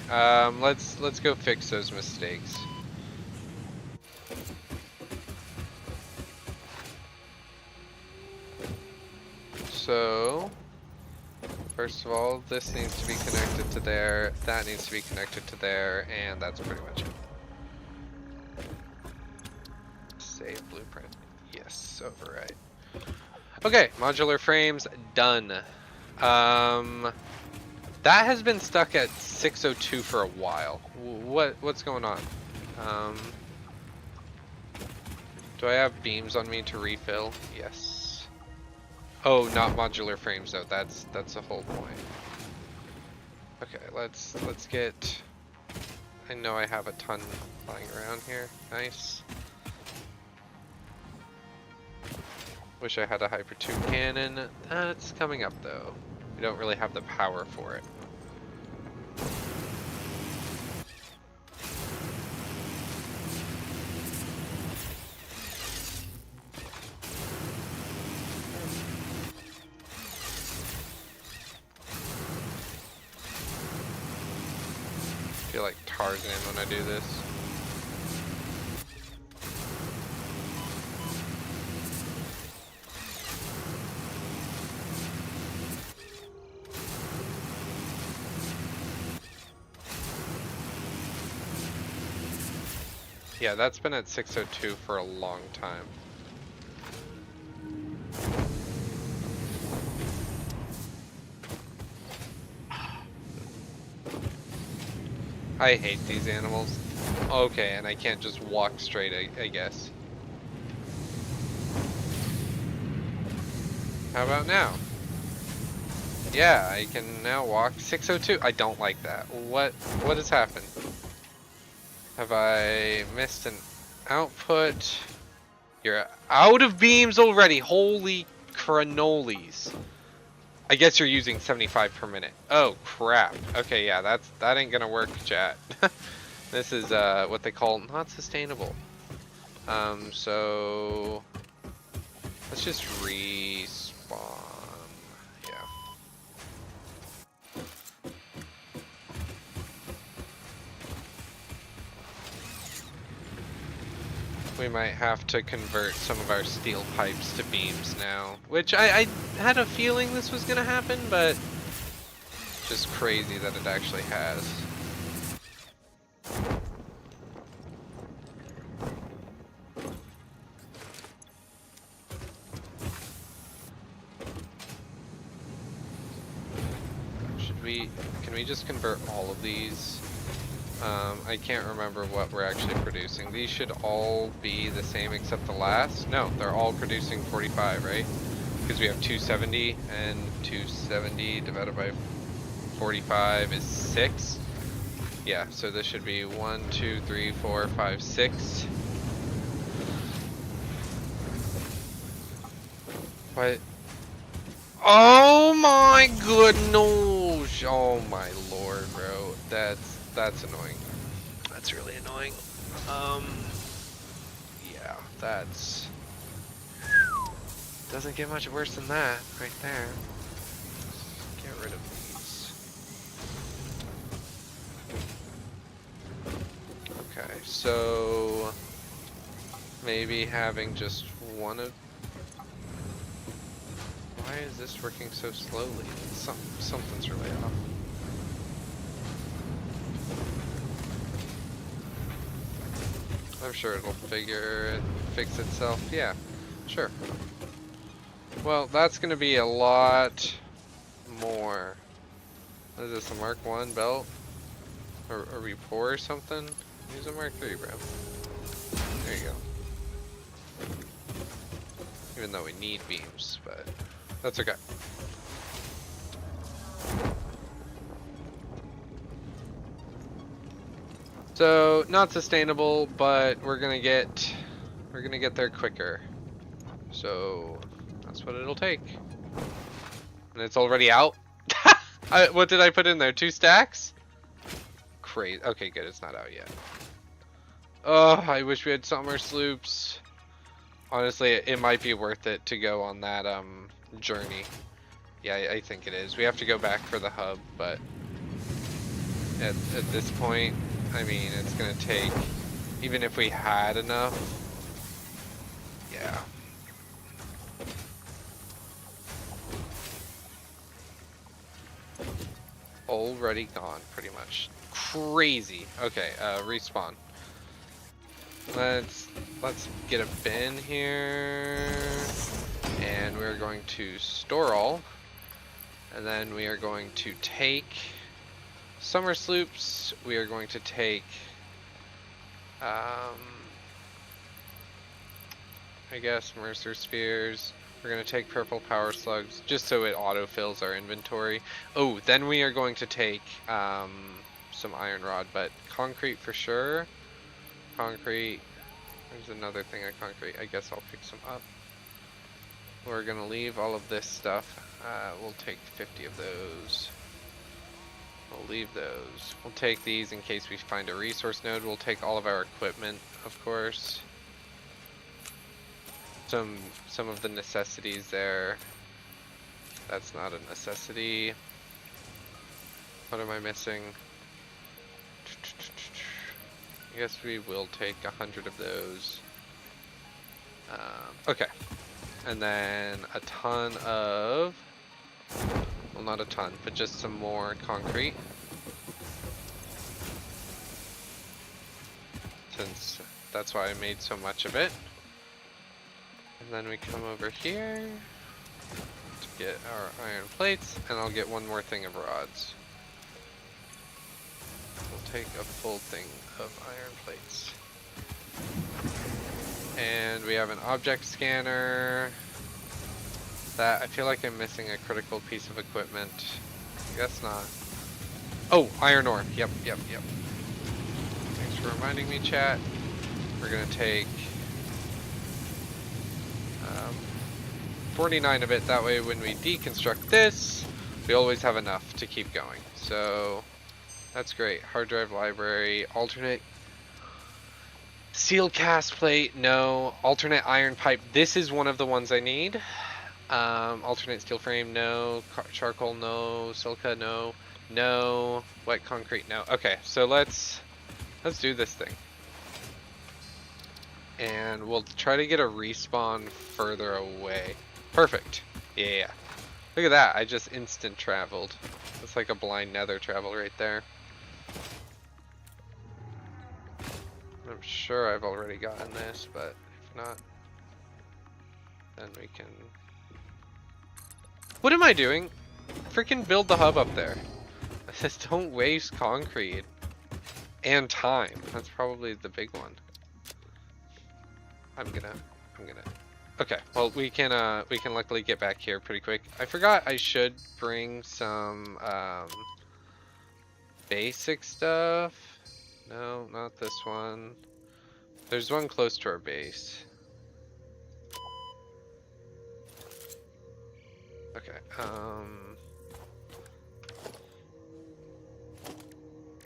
let's go fix those mistakes. So, first of all, this needs to be connected to there, that needs to be connected to there, and that's pretty much it. Save blueprint. Yes, override. Okay, modular frames done. That has been stuck at 602 for a while. What's going on? Um, do I have beams on me to refill? Yes. Oh, not modular frames though. That's the whole point. Okay, let's get. I know I have a ton lying around here. Nice. Wish I had a Hyper 2 cannon. That's coming up though. We don't really have the power for it. I feel like Tarzan when I do this. Yeah, that's been at 602 for a long time. I hate these animals. Okay, and I can't just walk straight, I guess. How about now? Yeah, I can now walk 602. I don't like that. What has happened? Have I missed an output? You're out of beams already. Holy cannolies. I guess you're using 75 per minute. Oh crap. Okay, yeah, that ain't gonna work, chat. This is what they call not sustainable. So let's just respawn. Yeah. We might have to convert some of our steel pipes to beams now, which I had a feeling this was gonna happen, but just crazy that it actually has. Can we just convert all of these? I can't remember what we're actually producing. These should all be the same except the last. No, they're all producing 45, right? Because we have 270, and 270 divided by 45 is 6. Yeah, so this should be 1, 2, 3, 4, 5, 6. What? Oh my goodness! Oh my lord, bro. That's annoying. That's really annoying. Yeah, that's doesn't get much worse than that right there. Let's get rid of these. Okay, so maybe having just one of. Why is this working so slowly? Something's really off. I'm sure it'll fix itself. Yeah, sure. Well, that's gonna be a lot more. What is this, a Mark 1 belt? Or a Repor or something? Use a Mark 3, bro. There you go. Even though we need beams, but that's okay. So not sustainable, but we're gonna get there quicker. So that's what it'll take. And it's already out. What did I put in there? 2 stacks? Crazy. Okay, good. It's not out yet. Oh, I wish we had summer sloops. Honestly, it might be worth it to go on that journey. Yeah, I think it is. We have to go back for the hub, but at this point, I mean, it's gonna take, even if we had enough, yeah. Already gone, pretty much. Crazy. Okay, respawn. Let's get a bin here, and we're going to store all. And then we are going to take summer sloops. We are going to take, I guess, Mercer spheres. We're going to take purple power slugs just so it autofills our inventory. Oh, then we are going to take some iron rod, but concrete for sure. Concrete. There's another thing of concrete. I guess I'll pick some up. We're going to leave all of this stuff. We'll take 50 of those. We'll leave those. We'll take these in case we find a resource node. We'll take all of our equipment, of course. Some of the necessities there. That's not a necessity. What am I missing? I guess we will take 100 of those. Okay. And then a ton of, well, not a ton, but just some more concrete. Since that's why I made so much of it. And then we come over here to get our iron plates, and I'll get one more thing of rods. We'll take a full thing of iron plates. And we have an object scanner. That, I feel like I'm missing a critical piece of equipment. I guess not. Oh, iron ore. Yep. Thanks for reminding me, chat. We're gonna take 49 of it. That way when we deconstruct this, we always have enough to keep going. So that's great. Hard drive library, alternate steel cast plate, no. Alternate iron pipe, this is one of the ones I need. Alternate steel frame, no. Charcoal, no. Silica, no. No. Wet concrete, no. Okay, so let's do this thing. And we'll try to get a respawn further away. Perfect. Yeah. Look at that, I just instant traveled. It's like a blind nether travel right there. I'm sure I've already gotten this, but if not, then we can... What am I doing? Freaking build the hub up there. I just don't waste concrete. And time. That's probably the big one. I'm gonna... Okay, well we can luckily get back here pretty quick. I forgot I should bring some basic stuff. No, not this one. There's one close to our base. Okay,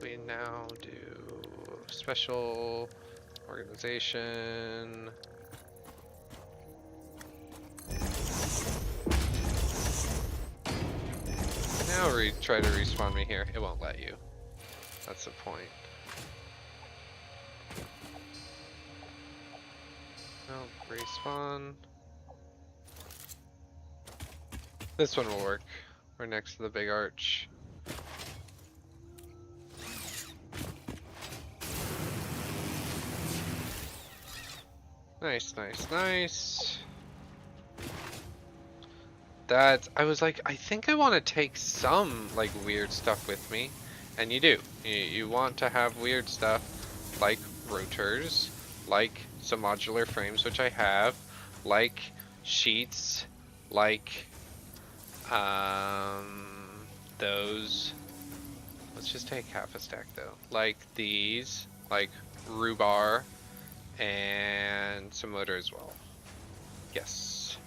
we now do special organization. Now try to respawn me here. It won't let you. That's the point. No, respawn. This one will work. We're next to the big arch. Nice. I was like, I think I want to take some like weird stuff with me, and you do. You want to have weird stuff like rotors, like some modular frames, which I have, like sheets, like those. Let's just take half a stack though. Like these, like rhubar, and some motor as well. Yes.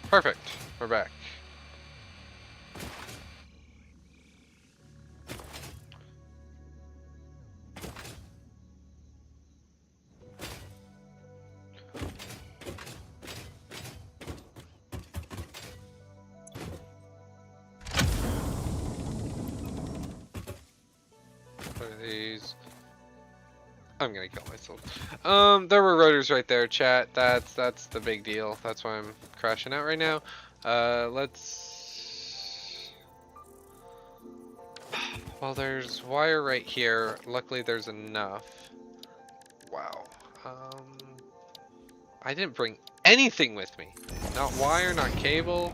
Perfect. We're back. What are these? I'm gonna kill myself. There were rotors right there, chat. That's the big deal. That's why I'm crashing out right now. Let's... Well, there's wire right here. Luckily, there's enough. Wow. I didn't bring anything with me. Not wire, not cable.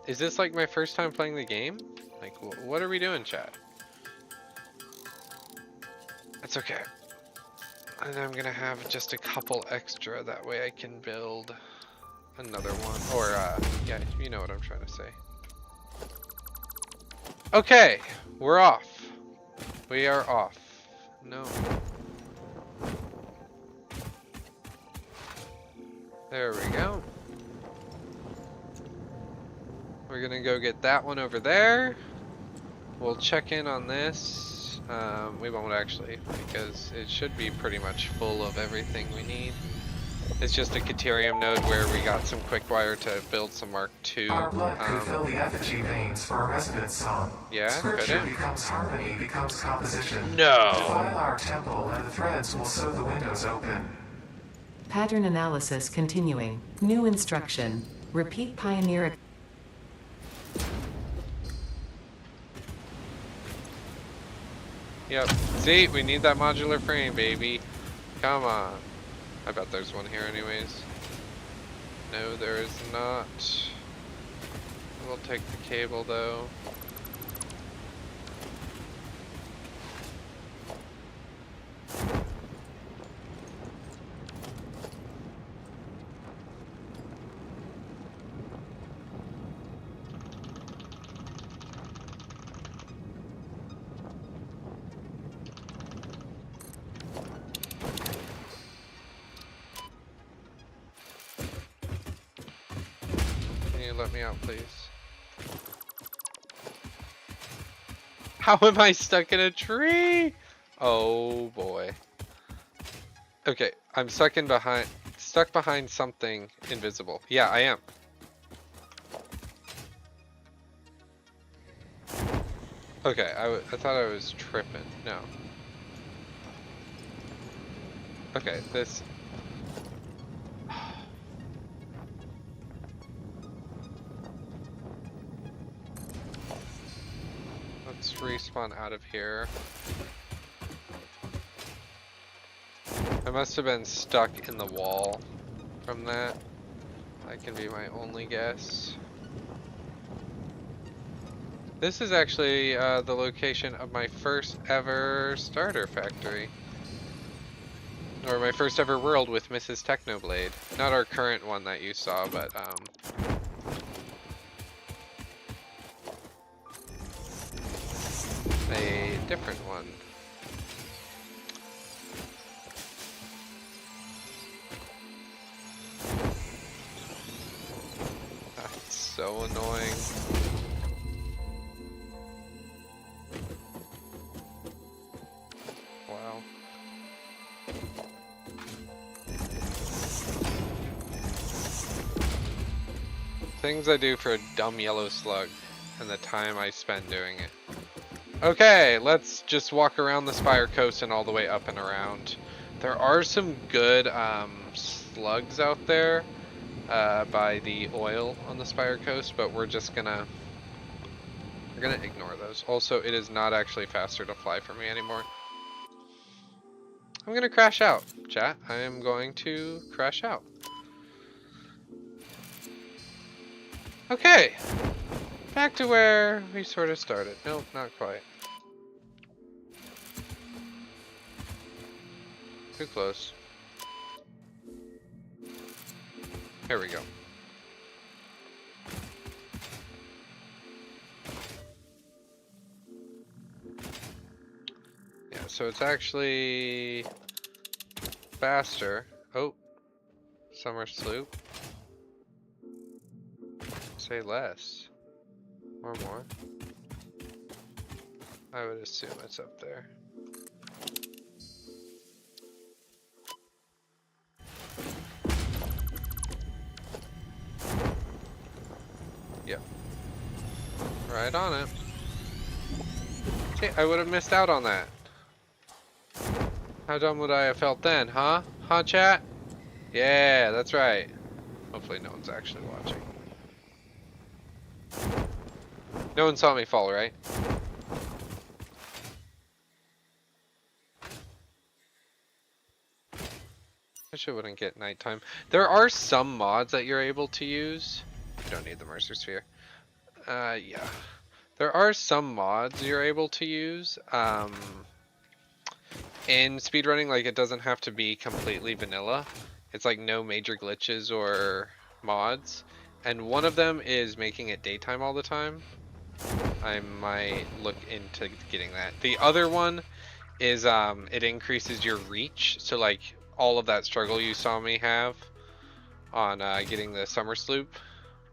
Is this like my first time playing the game? Like, what are we doing, chat? It's okay. And I'm gonna have just a couple extra, that way I can build another one. Or, yeah, you know what I'm trying to say. Okay, we're off. We are off. No. There we go. We're gonna go get that one over there. We'll check in on this. We won't actually, because it should be pretty much full of everything we need. It's just a Caterium node where we got some quick wire to build some Mark II. Our blood could fill the effigy veins for a resident song. Yeah, Scripture could it? becomes harmony, becomes composition. No. Defile our temple, and the threads will sew the windows open. Pattern analysis continuing. New instruction. Repeat Pioneer. Yep. See, we need that modular frame, baby. Come on. I bet there's one here anyways. No, there is not. We'll take the cable though. Can you let me out, please? How am I stuck in a tree? Oh boy. Okay, I'm stuck behind something invisible. Yeah, I am. Okay, I thought I was tripping. No. Okay, this. Let's respawn out of here. I must have been stuck in the wall from that. That can be my only guess. This is actually the location of my first ever starter factory. Or my first ever world with Mrs. Technoblade. Not our current one that you saw, but a different one. That's so annoying. Wow. Things I do for a dumb yellow slug and the time I spend doing it. Okay, let's just walk around the Spire Coast and all the way up and around. There are some good slugs out there by the oil on the Spire Coast, but we're gonna ignore those. Also, it is not actually faster to fly for me anymore. I'm gonna crash out, chat. I am going to crash out. Okay, back to where we sort of started. Nope, not quite. Too close. Here we go. Yeah, so it's actually faster. Oh, summer sloop. Say less. Or more. I would assume it's up there. Yep. Right on it. Okay, I would have missed out on that. How dumb would I have felt then, huh? Huh, chat? Yeah, that's right. Hopefully no one's actually watching. No one saw me fall, right? Wish it wouldn't get nighttime. There are some mods that you're able to use. You don't need the Mercer Sphere. Yeah. There are some mods you're able to use. In speedrunning, like it doesn't have to be completely vanilla. It's like no major glitches or mods. And one of them is making it daytime all the time. I might look into getting that. The other one is it increases your reach. So like all of that struggle you saw me have on getting the summer sloop,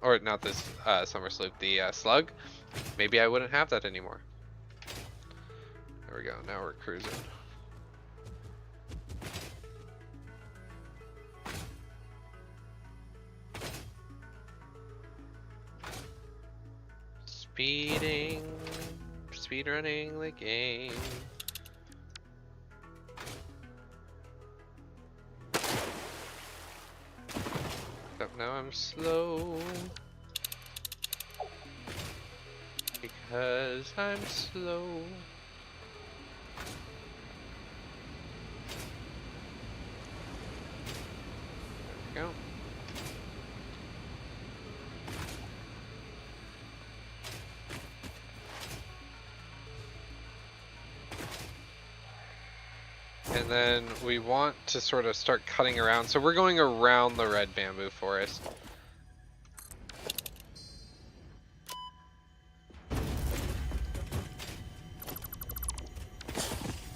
or not this summer sloop, the slug, maybe I wouldn't have that anymore. There we go, now we're cruising. Speedrunning the game. Except now I'm slow. Because I'm slow. There we go. And then we want to sort of start cutting around. So we're going around the red bamboo forest.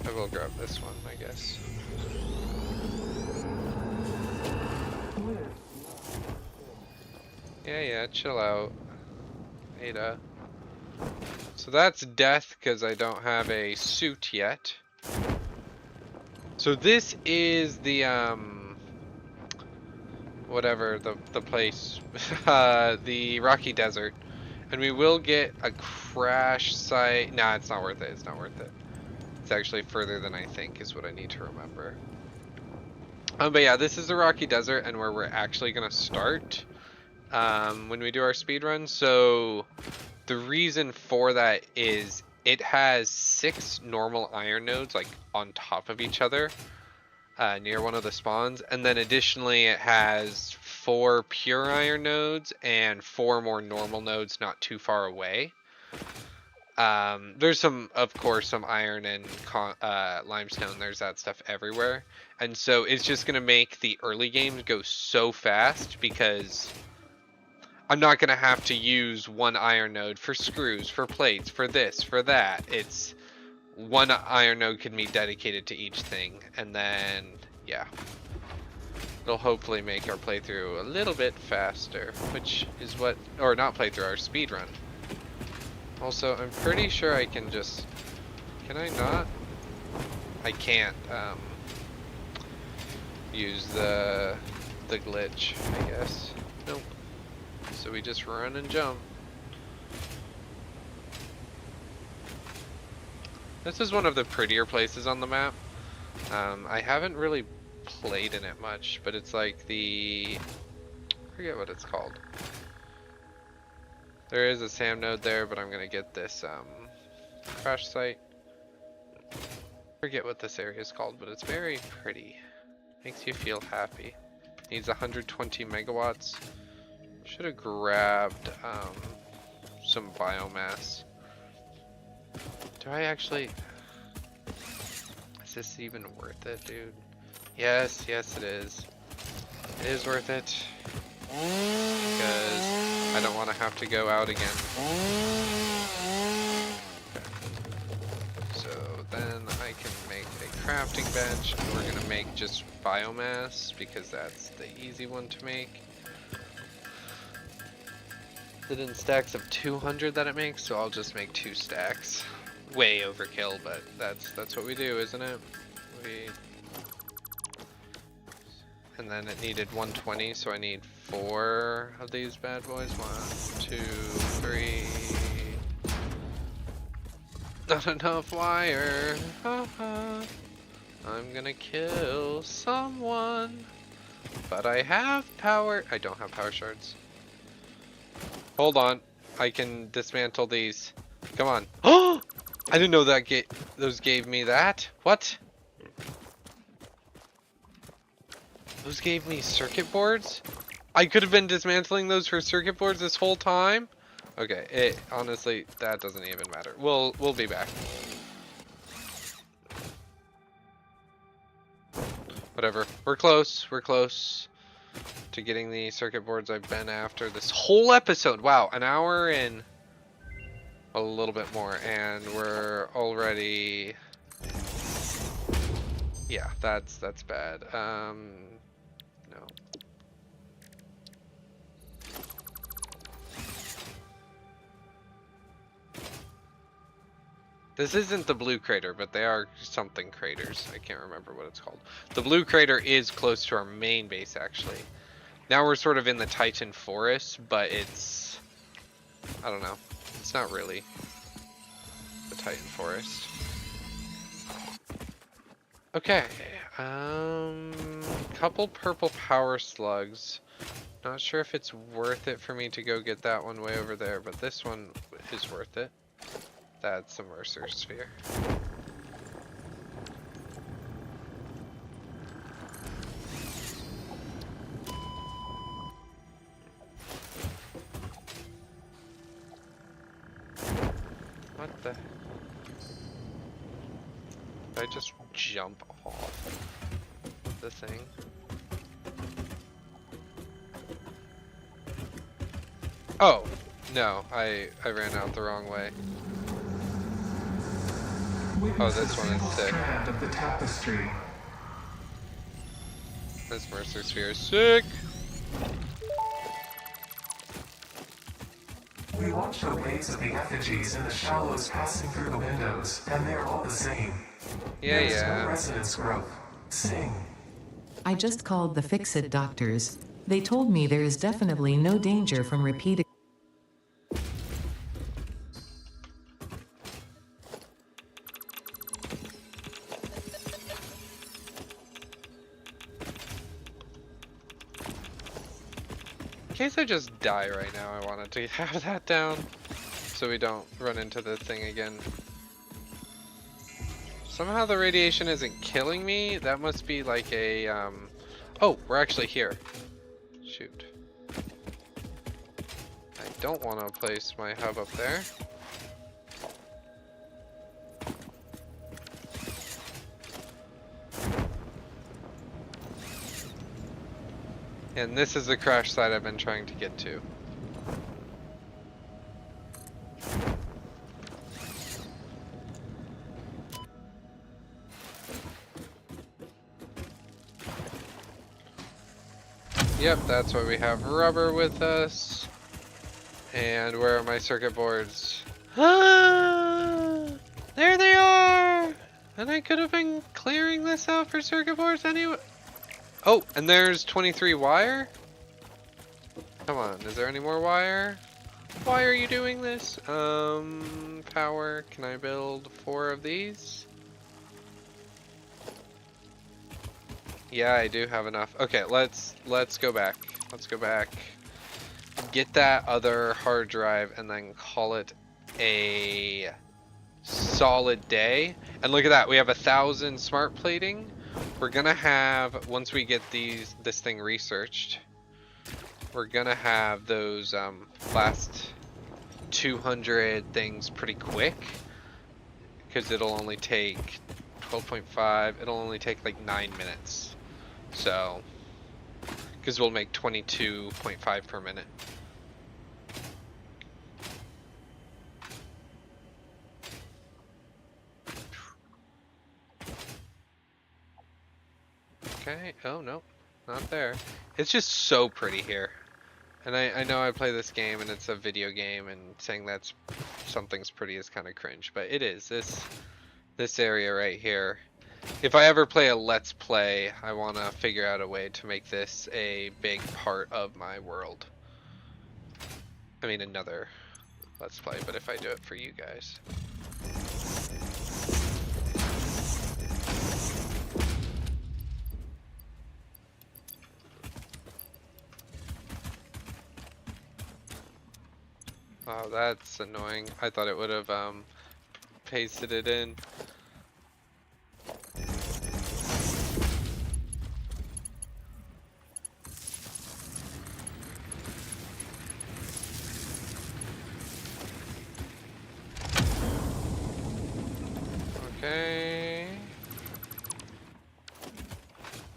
I will grab this one, I guess. Yeah, chill out. Ada. So that's death because I don't have a suit yet. So this is the whatever the place, the Rocky Desert, and we will get a crash site. Nah, it's not worth it. It's not worth it. It's actually further than I think is what I need to remember. But yeah, this is the Rocky Desert and where we're actually gonna start when we do our speed run. So the reason for that is it has 6 normal iron nodes like on top of each other near one of the spawns, and then additionally it has 4 pure iron nodes and 4 more normal nodes not too far away. There's some, of course, some iron and limestone. There's that stuff everywhere, and so it's just gonna make the early games go so fast because I'm not gonna have to use one iron node for screws, for plates, for this, for that. It's one iron node can be dedicated to each thing, and then yeah, it'll hopefully make our playthrough a little bit faster, which is what, or not playthrough, our speed run. Also, I'm pretty sure I can just, can I not? I can't use the glitch, I guess. Nope. So we just run and jump. This is one of the prettier places on the map. I haven't really played in it much, but it's like the, I forget what it's called. There is a SAM node there, but I'm gonna get this crash site. Forget what this area is called, but it's very pretty. Makes you feel happy. Needs 120 megawatts. Should have grabbed some biomass. Do I actually? Is this even worth it, dude? Yes, yes it is. It is worth it. Because I don't want to have to go out again. Okay. So then I can make a crafting bench, and we're gonna make just biomass because that's the easy one to make. It in stacks of 200 that it makes, so I'll just make 2 stacks. Way overkill, but that's what we do, isn't it? And then it needed 120, so I need 4 of these bad boys. 1, 2, 3. Not enough wire. Haha. I'm gonna kill someone. But I have power. I don't have power shards. Hold on. I can dismantle these. Come on. Oh! I didn't know that those gave me that. What? Those gave me circuit boards? I could have been dismantling those for circuit boards this whole time? Okay, honestly, that doesn't even matter. We'll be back. Whatever. We're close. We're close to getting the circuit boards I've been after this whole episode. Wow, an hour and a little bit more, and we're already... Yeah, that's bad. No. This isn't the blue crater, but they are something craters. I can't remember what it's called. The blue crater is close to our main base, actually. Now we're sort of in the Titan Forest, but it's... I don't know. It's not really the Titan Forest. Okay. Couple purple power slugs. Not sure if it's worth it for me to go get that one way over there, but this one is worth it. That's a Mercer sphere. What the? Did I just jump off the thing? Oh, no, I ran out the wrong way. Oh, this one is sick. Of the tapestry. This Mercer sphere is sick. We watch the waves of the effigies in the shallows passing through the windows, and they're all the same. Yeah, There's yeah. no resonance growth. Sing. I just called the fix-it doctors. They told me there is definitely no danger from repeated. In case I just die right now, I wanted to have that down so we don't run into the thing again. Somehow the radiation isn't killing me. That must be like a, Oh, we're actually here. Shoot. I don't want to place my hub up there. And this is the crash site I've been trying to get to. Yep, that's why we have rubber with us. And where are my circuit boards? Ah, there they are! And I could have been clearing this out for circuit boards anyway. Oh, and there's 23 wire? Come on, is there any more wire? Why are you doing this? Power, can I build 4 of these? Yeah, I do have enough. Okay, let's go back. Let's go back. Get that other hard drive and then call it a solid day. And look at that, we have 1,000 smart plating. We're gonna have, once we get this thing researched, we're gonna have those last 200 things pretty quick, because it'll only take 12.5, it'll only take like 9 minutes. So, because we'll make 22.5 per minute. Okay, oh no, not there. It's just so pretty here. And I know I play this game and it's a video game, and saying that's something's pretty is kind of cringe, but it is. This area right here. If I ever play a Let's Play, I want to figure out a way to make this a big part of my world. I mean, another Let's Play, but if I do it for you guys. Oh, that's annoying. I thought it would have pasted it in.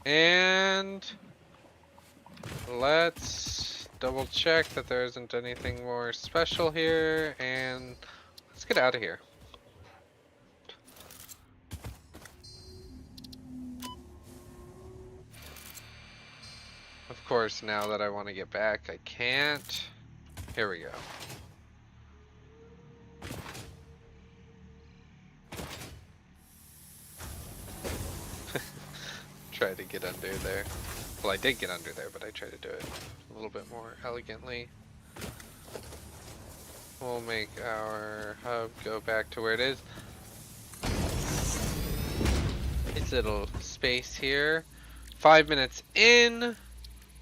And let's double check that there isn't anything more special here, and let's get out of here. Of course, now that I want to get back, I can't. Here we go. Tried to get under there. Well, I did get under there, but I tried to do it a little bit more elegantly. We'll make our hub go back to where it is. This little space here. 5 minutes in.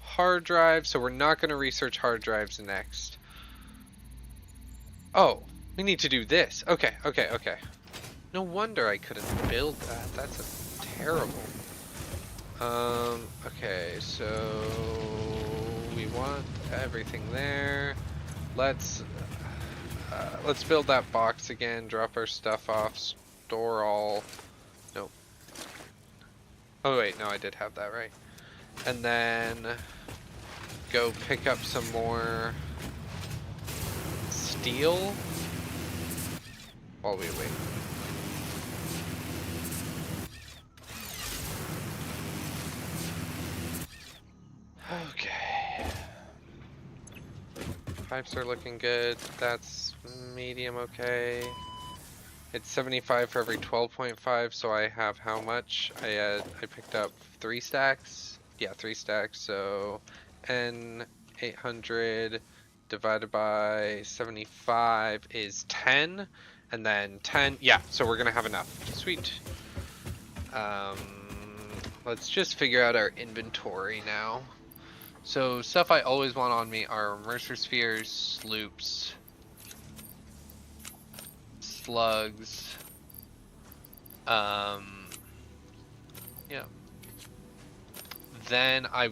Hard drive, so we're not going to research hard drives next. Oh, we need to do this. Okay. No wonder I couldn't build that. That's terrible. Okay, so we want everything there. Let's build that box again, drop our stuff off, store all. Nope. Oh wait, no, I did have that right. And then go pick up some more steel while we wait. Okay. Pipes are looking good. That's medium okay. It's 75 for every 12.5, so I have how much? I picked up 3 stacks. Yeah, 3 stacks, so N 800 divided by 75 is 10, and then 10, yeah, so we're gonna have enough. Sweet. Let's just figure out our inventory now. So stuff I always want on me are immerser spheres, sloops, slugs, yeah. Then I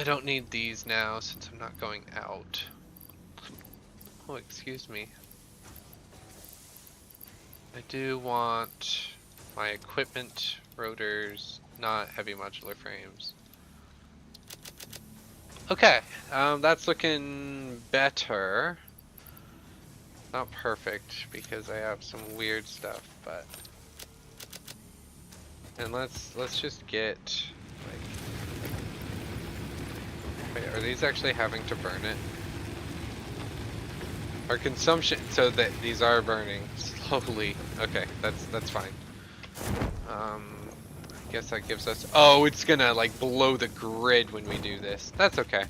don't need these now since I'm not going out. Oh, excuse me. I do want my equipment, rotors, not heavy modular frames. Okay, that's looking better. Not perfect because I have some weird stuff, but and let's just get like, wait, are these actually having to burn it? Our consumption, so that these are burning slowly. Okay, that's fine. I guess that gives us, oh, it's gonna like blow the grid when we do this. That's okay.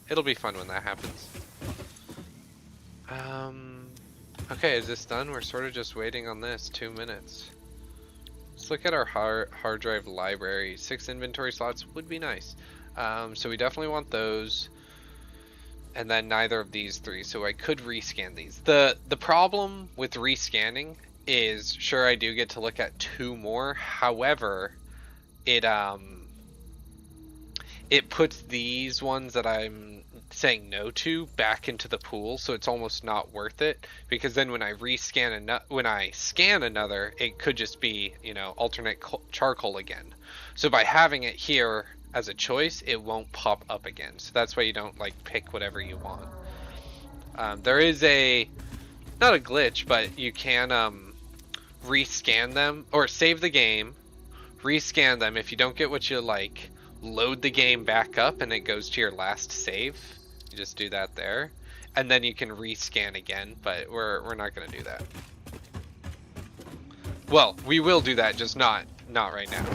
It'll be fun when that happens. Okay, is this done? We're sort of just waiting on this. 2 minutes. Let's look at our hard drive library. 6 inventory slots would be nice. So we definitely want those. And then neither of these 3, so I could rescan these. The problem with rescanning is, sure, I do get to look at 2 more. However, it puts these ones that I'm saying no to back into the pool, so it's almost not worth it, because then when I scan another, it could just be, you know, alternate charcoal again. So by having it here as a choice, it won't pop up again. So that's why you don't like pick whatever you want. There is not a glitch, but you can rescan them or save the game, rescan them. If you don't get what you like, load the game back up and it goes to your last save. You just do that there, and then you can rescan again, but we're not gonna do that. Well, we will do that, just not right now.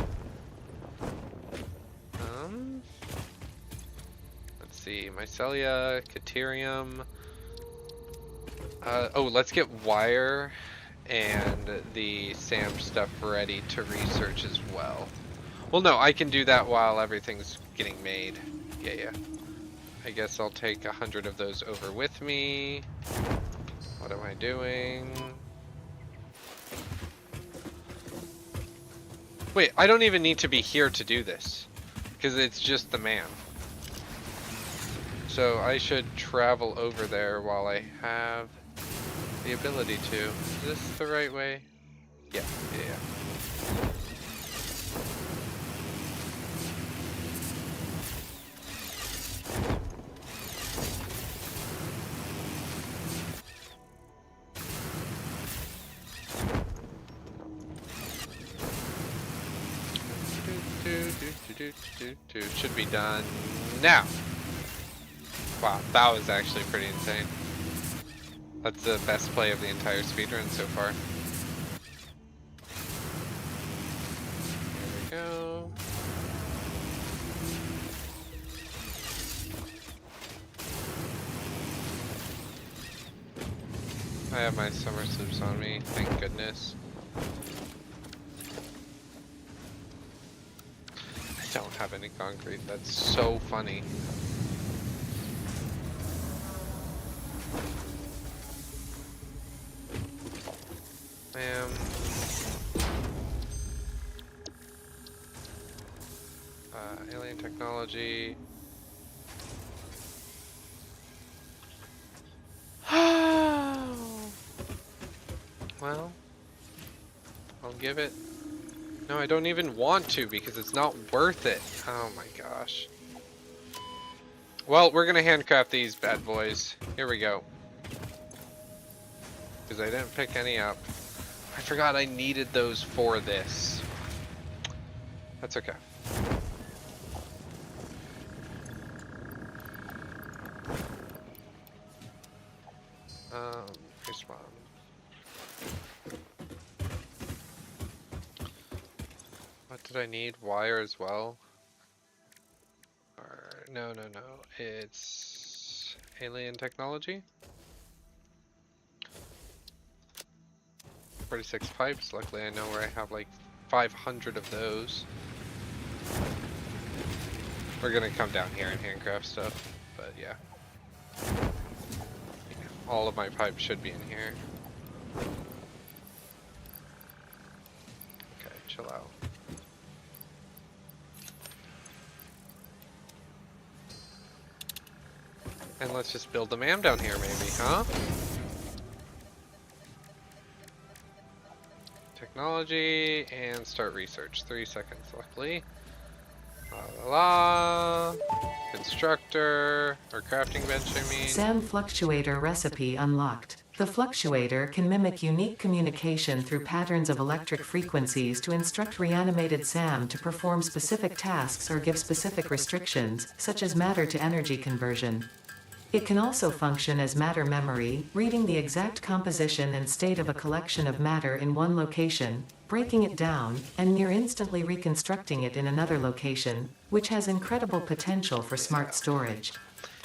Let's see, mycelia, caterium. Oh, let's get wire and the SAM stuff ready to research as well. Well, no, I can do that while everything's getting made. Yeah. I guess I'll take 100 of those over with me. What am I doing? Wait, I don't even need to be here to do this, because it's just the man. So I should travel over there while I have the ability to. Is this the right way? Yeah. Should be done now. Wow, that was actually pretty insane. That's the best play of the entire speedrun so far. There we go. I have my summer sloops on me, thank goodness. I don't have any concrete, that's so funny. Alien technology. Well, I'll give it. No, I don't even want to because it's not worth it. Oh my gosh. Well, we're gonna handcraft these bad boys. Here we go. Because I didn't pick any up. I forgot I needed those for this. That's okay. Respawn. What did I need? Wire as well? Or, no. It's alien technology. 46 pipes. Luckily, I know where I have like 500 of those. We're gonna come down here and handcraft stuff, but yeah. All of my pipes should be in here. Okay, chill out. And let's just build the MAM down here maybe, huh? Technology and start research. 3 seconds, luckily. Constructor, or crafting bench, I mean. SAM fluctuator recipe unlocked. The fluctuator can mimic unique communication through patterns of electric frequencies to instruct reanimated SAM to perform specific tasks or give specific restrictions, such as matter to energy conversion. It can also function as matter memory, reading the exact composition and state of a collection of matter in one location, breaking it down, and near instantly reconstructing it in another location, which has incredible potential for smart storage.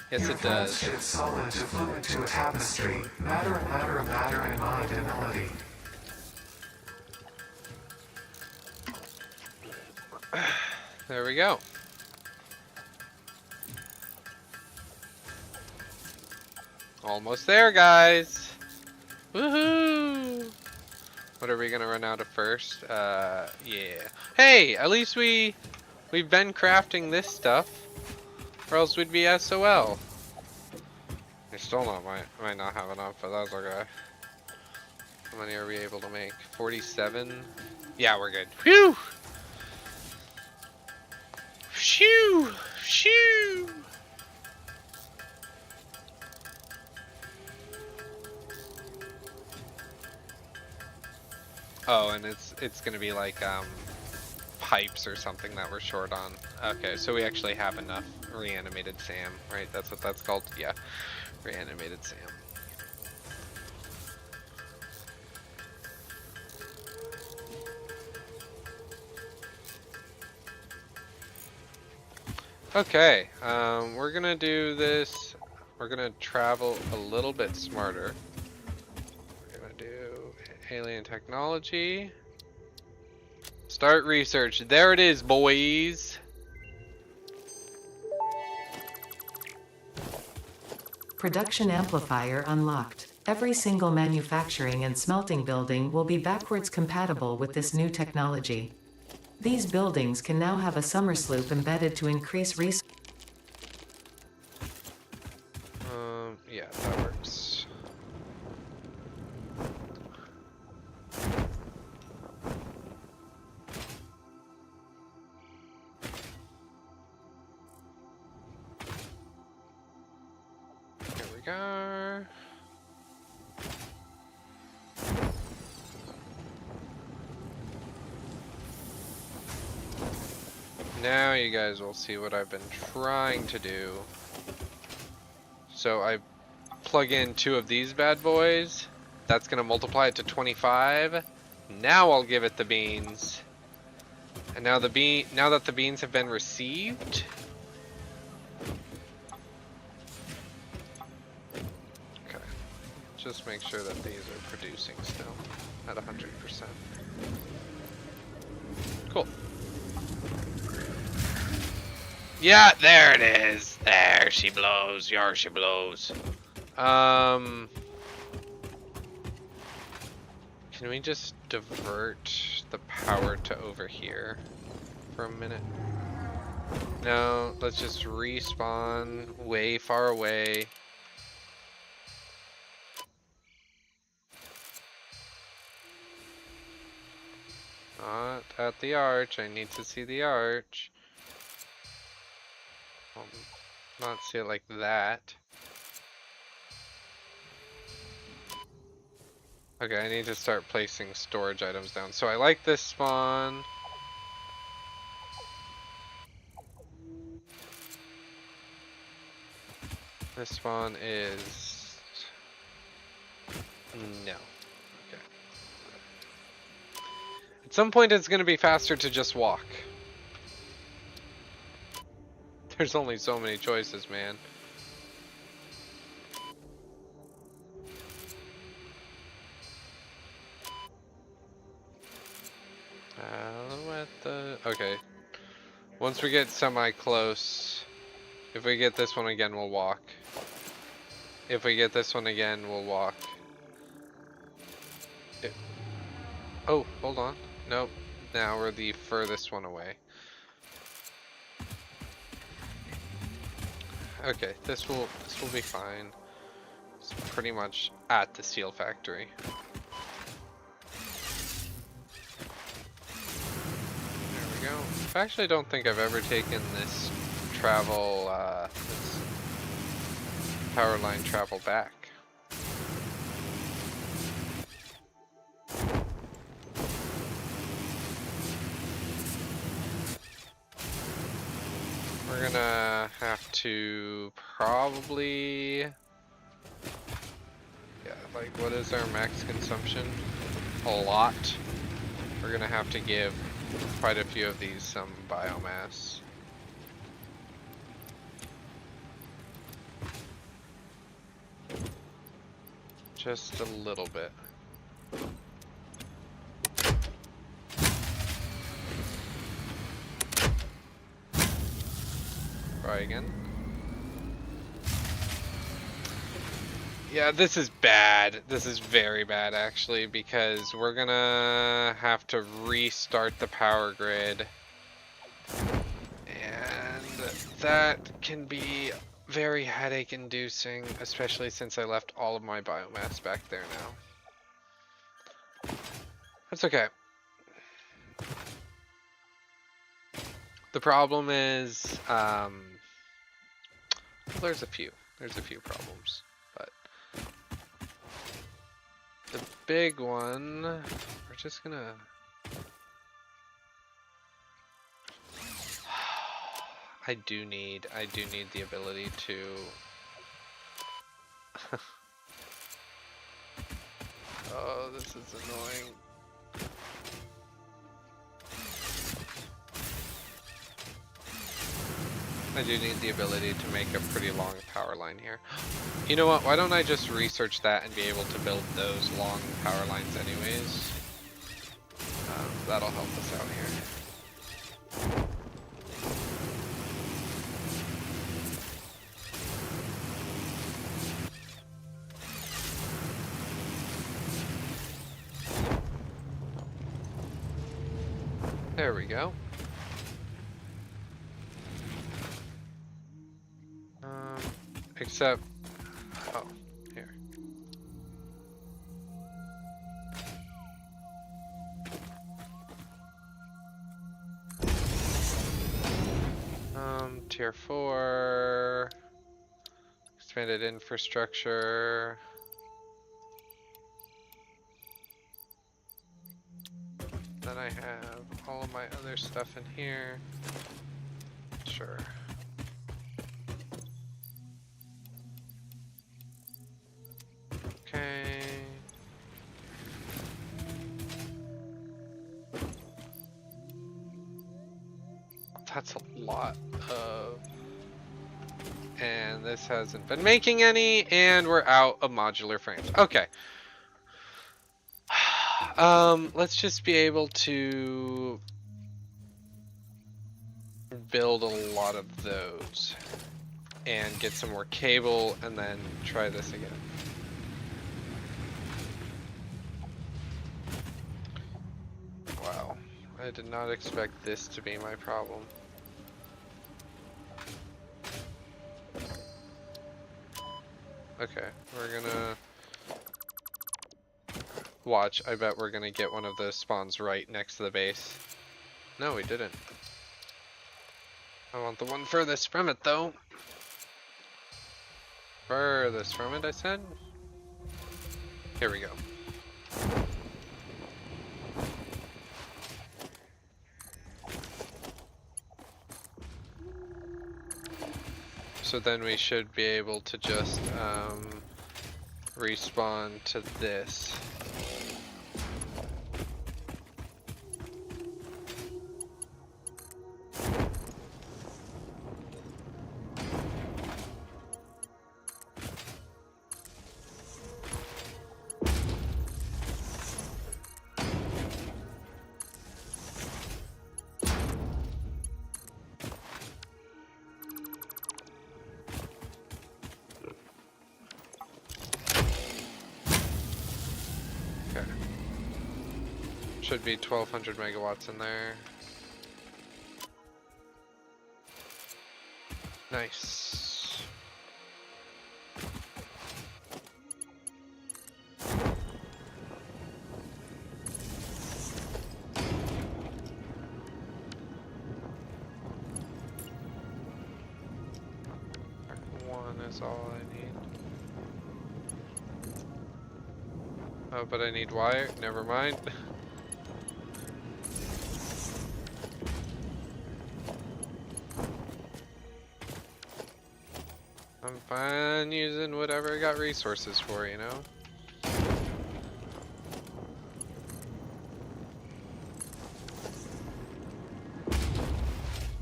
Yes, it does. Shift solid to fluid to a tapestry. Matter and matter and matter and mind and melody. There we go. Almost there, guys. Woohoo! What are we gonna run out of first? Yeah. Hey, at least we've been crafting this stuff, or else we'd be SOL. I still might not have enough, but that's okay. How many are we able to make? 47. Yeah, we're good. Phew! Phew! Phew! Oh, and it's gonna be like pipes or something that we're short on. Okay, so we actually have enough reanimated SAM, right? That's what that's called. Yeah, reanimated SAM. Okay, we're gonna do this. We're gonna travel a little bit smarter. We're gonna do alien technology. Start research. There it is, boys. Production amplifier unlocked. Every single manufacturing and smelting building will be backwards compatible with this new technology. These buildings can now have a summer sloop embedded to increase resource. Yeah, that works. Here we go. Now you guys will see what I've been trying to do. So I plug in 2 of these bad boys. That's gonna multiply it to 25. Now I'll give it the beans. And now now that the beans have been received. Okay. Just make sure that these are producing still at 100%. Cool. Yeah, there it is. There she blows. Yar she blows. Can we just divert the power to over here for a minute? No, let's just respawn way far away. Not at the arch. I need to see the arch. Not see it like that. Okay, I need to start placing storage items down. So I like this spawn. This spawn is... no. Okay. At some point it's gonna be faster to just walk. There's only so many choices, man. Okay. Once we get semi-close, if we get this one again, we'll walk. If we get this one again, we'll walk. Oh, hold on. Nope. Now we're the furthest one away. Okay, this will be fine. It's pretty much at the steel factory. There we go. I actually don't think I've ever taken this travel, this power line travel back. We're gonna have to probably, yeah, like what is our max consumption? A lot. We're gonna have to give quite a few of these some biomass. Just a little bit. Try again. Yeah, this is bad. This is very bad actually, because we're gonna have to restart the power grid. And that can be very headache inducing, especially since I left all of my biomass back there now. That's okay. The problem is, there's a few problems, but the big one, we're just gonna, I do need the ability to oh, this is annoying. I do need the ability to make a pretty long power line here. You know what, why don't I just research that and be able to build those long power lines anyways? That'll help us out here. There we go. Except, oh, here. Tier 4, expanded infrastructure. Then I have all of my other stuff in here. Sure. Okay. That's a lot of... And this hasn't been making any, and we're out of modular frames. Okay. Let's just be able to build a lot of those and get some more cable and then try this again. Wow, I did not expect this to be my problem. Okay, we're gonna watch. I bet we're gonna get one of those spawns right next to the base. No, we didn't. I want the one furthest from it, though. Furthest from it, I said? Here we go. So then we should be able to just respawn to this. Okay. Should be 1200 megawatts in there. Nice. One is all I need. Oh, but I need wire. Never mind. I'm fine using whatever I got resources for, you know?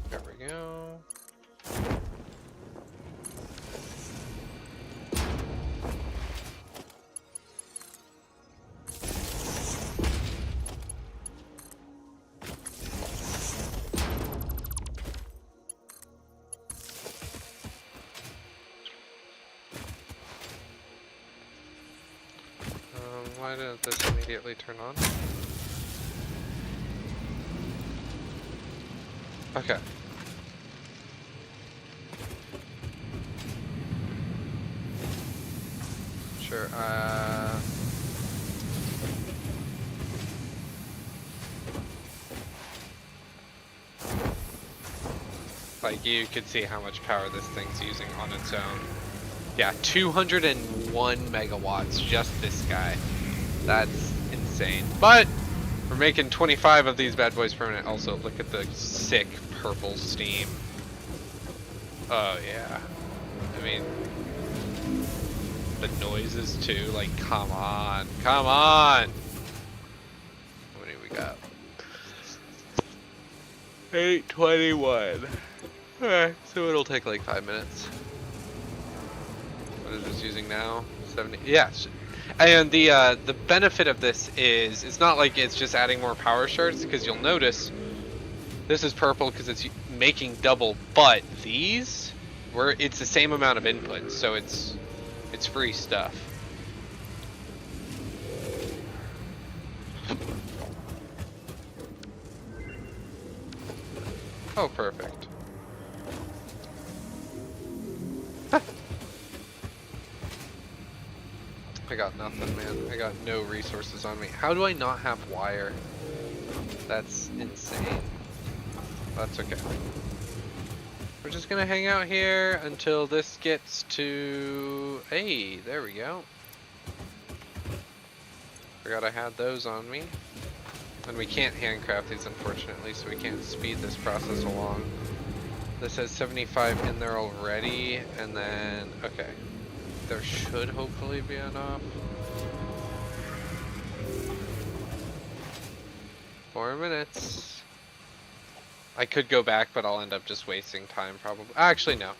There we go. Why didn't this immediately turn on? Okay. Sure, like, you could see how much power this thing's using on its own. Yeah, 201 megawatts, just this guy. That's insane. But we're making 25 of these bad boys permanent. Also, look at the sick purple steam. Oh yeah. I mean, the noises too. Like, come on, come on. What do we got? 821. Alright, so it'll take like 5 minutes. What is this using now? 70. Yes. And the benefit of this is it's not like it's just adding more power shards, because you'll notice this is purple because it's making double, but these it's the same amount of input, so it's free stuff. Oh, perfect. I got nothing, man. I got no resources on me. How do I not have wire? That's insane. That's okay. We're just gonna hang out here until this gets to... Hey, there we go. Forgot I had those on me. And we can't handcraft these, unfortunately, so we can't speed this process along. This has 75 in there already, and then, okay. There should hopefully be enough. 4 minutes. I could go back, but I'll end up just wasting time probably. Actually, no.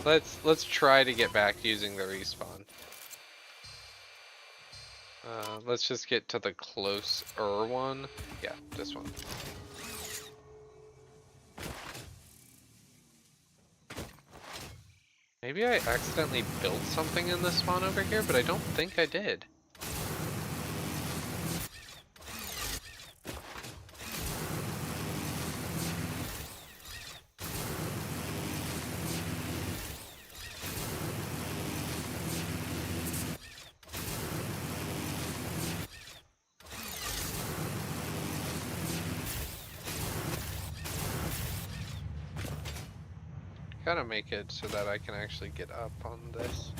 Let's try to get back using the respawn. Let's just get to the closer one. Yeah, this one. Maybe I accidentally built something in this spawn over here, but I don't think I did. Gotta make it so that I can actually get up on this.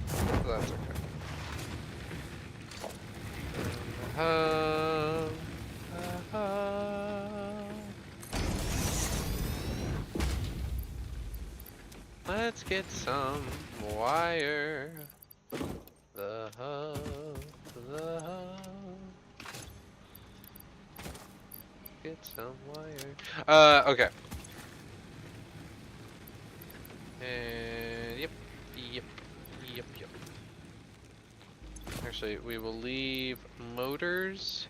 So that's okay. Let's get some wire. The hub. Get some wire. Okay. And yep. Actually, we will leave motors.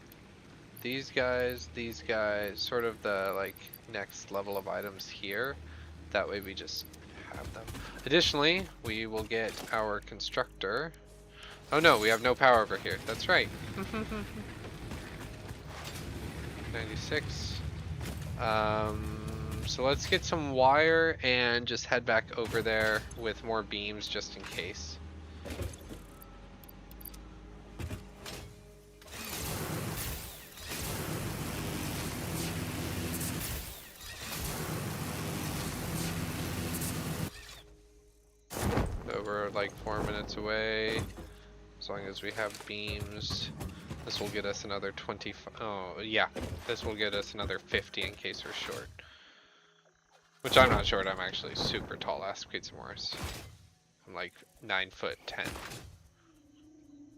These guys, sort of the like next level of items here. That way we just have them. Additionally, we will get our constructor. Oh no, we have no power over here. That's right. 96. So let's get some wire and just head back over there with more beams just in case. So we're like 4 minutes away. As long as we have beams. This will get us another 20. Oh, yeah. This will get us another 50 in case we're short. Which I'm not short, I'm actually super tall, ask Pizza Morris. I'm like 9'10".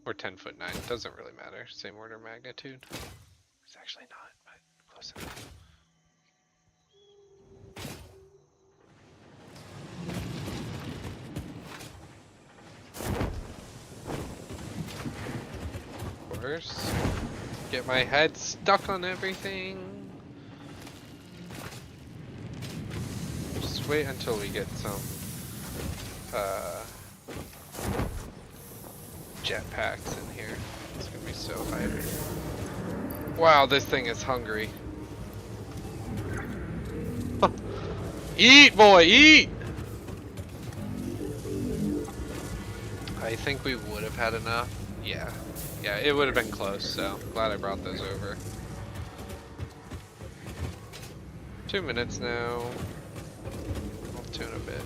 Or 10'9". Doesn't really matter. Same order of magnitude. It's actually not, but close enough. Of course. Get my head stuck on everything. Just wait until we get some jetpacks in here. It's gonna be so hype. Wow, this thing is hungry. Eat, boy, eat! I think we would have had enough. Yeah, it would have been close, so glad I brought those over. 2 minutes now. I'll tune a bit.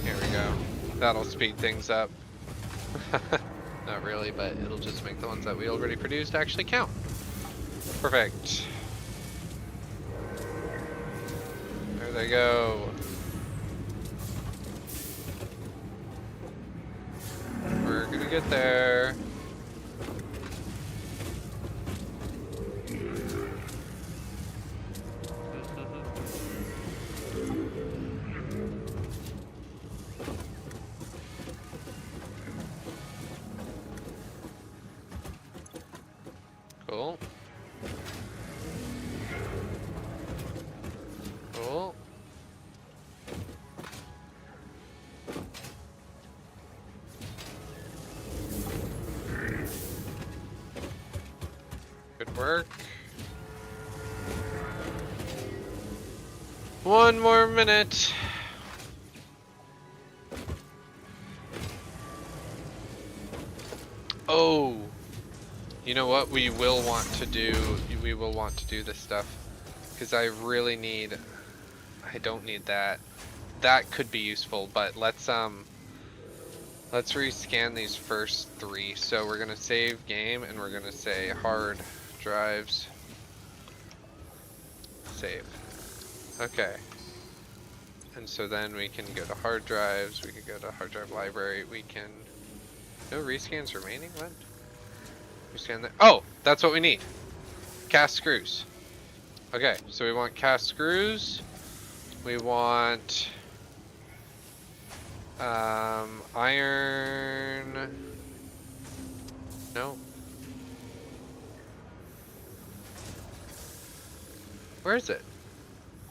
Here we go. That'll speed things up. Not really, but it'll just make the ones that we already produced actually count. Perfect. There they go. We're gonna get there. Cool. Cool. Good work. 1 more minute. Oh. You know what? We will want to do this stuff because I really need. I don't need that. That could be useful, but let's rescan these first three. So we're gonna save game and we're gonna say hard drives. Save. Okay. And so then we can go to hard drives, we can go to hard drive library, we can... No rescans remaining? What? Rescan that. Oh! That's what we need! Cast screws. Okay, so we want cast screws. We want... iron... No. Where is it?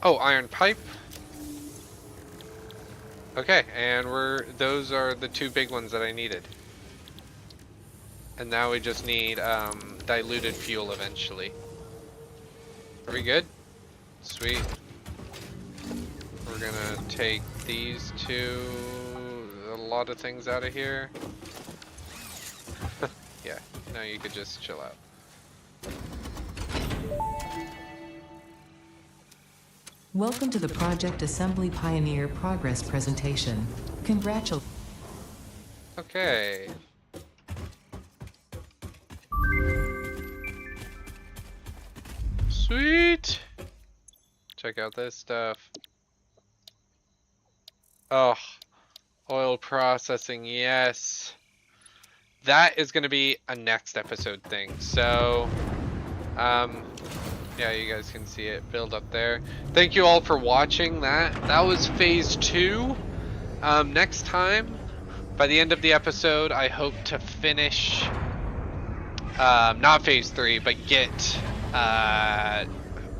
Oh, iron pipe. Okay, and those are the two big ones that I needed. And now we just need diluted fuel eventually. Are we good? Sweet. We're gonna take these two, a lot of things out of here. Yeah, now you could just chill out. Welcome to the Project Assembly Pioneer Progress presentation. Congratulations. Okay. Sweet! Check out this stuff. Oh, oil processing, yes. That is gonna be a next episode thing. So, yeah, you guys can see it build up there. Thank you all for watching that. That was phase 2. Next time, by the end of the episode, I hope to finish, not phase 3, but get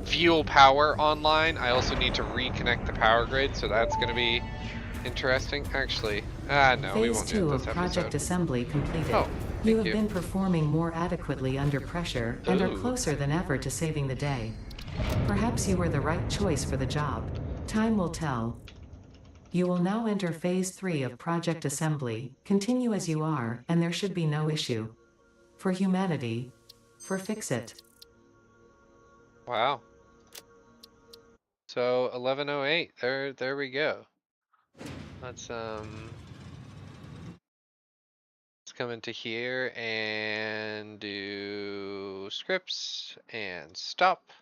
fuel power online. I also need to reconnect the power grid, so that's going to be interesting. Actually, no, we Phase won't do 2 it of this Project episode. Assembly completed. Oh, You thank have you. been performing more adequately under pressure and are Ooh. closer than ever to saving the day. Perhaps you were the right choice for the job. Time will tell. You will now enter Phase 3 of Project Assembly. Continue as you are, and there should be no issue. For humanity. For fix it. Wow. So 1108. There we go. Let's come into here and do scripts and stop.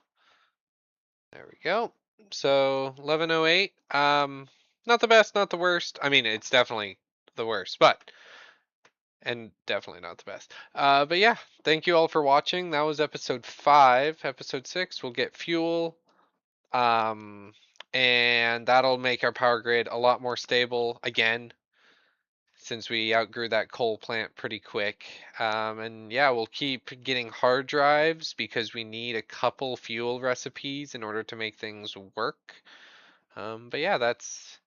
There we go. So 1108. Not the best, not the worst. I mean, it's definitely the worst, and definitely not the best. But yeah, thank you all for watching. That was episode 5. Episode 6, we'll get fuel. And that'll make our power grid a lot more stable again, since we outgrew that coal plant pretty quick. And yeah, we'll keep getting hard drives because we need a couple fuel recipes in order to make things work. But yeah, that's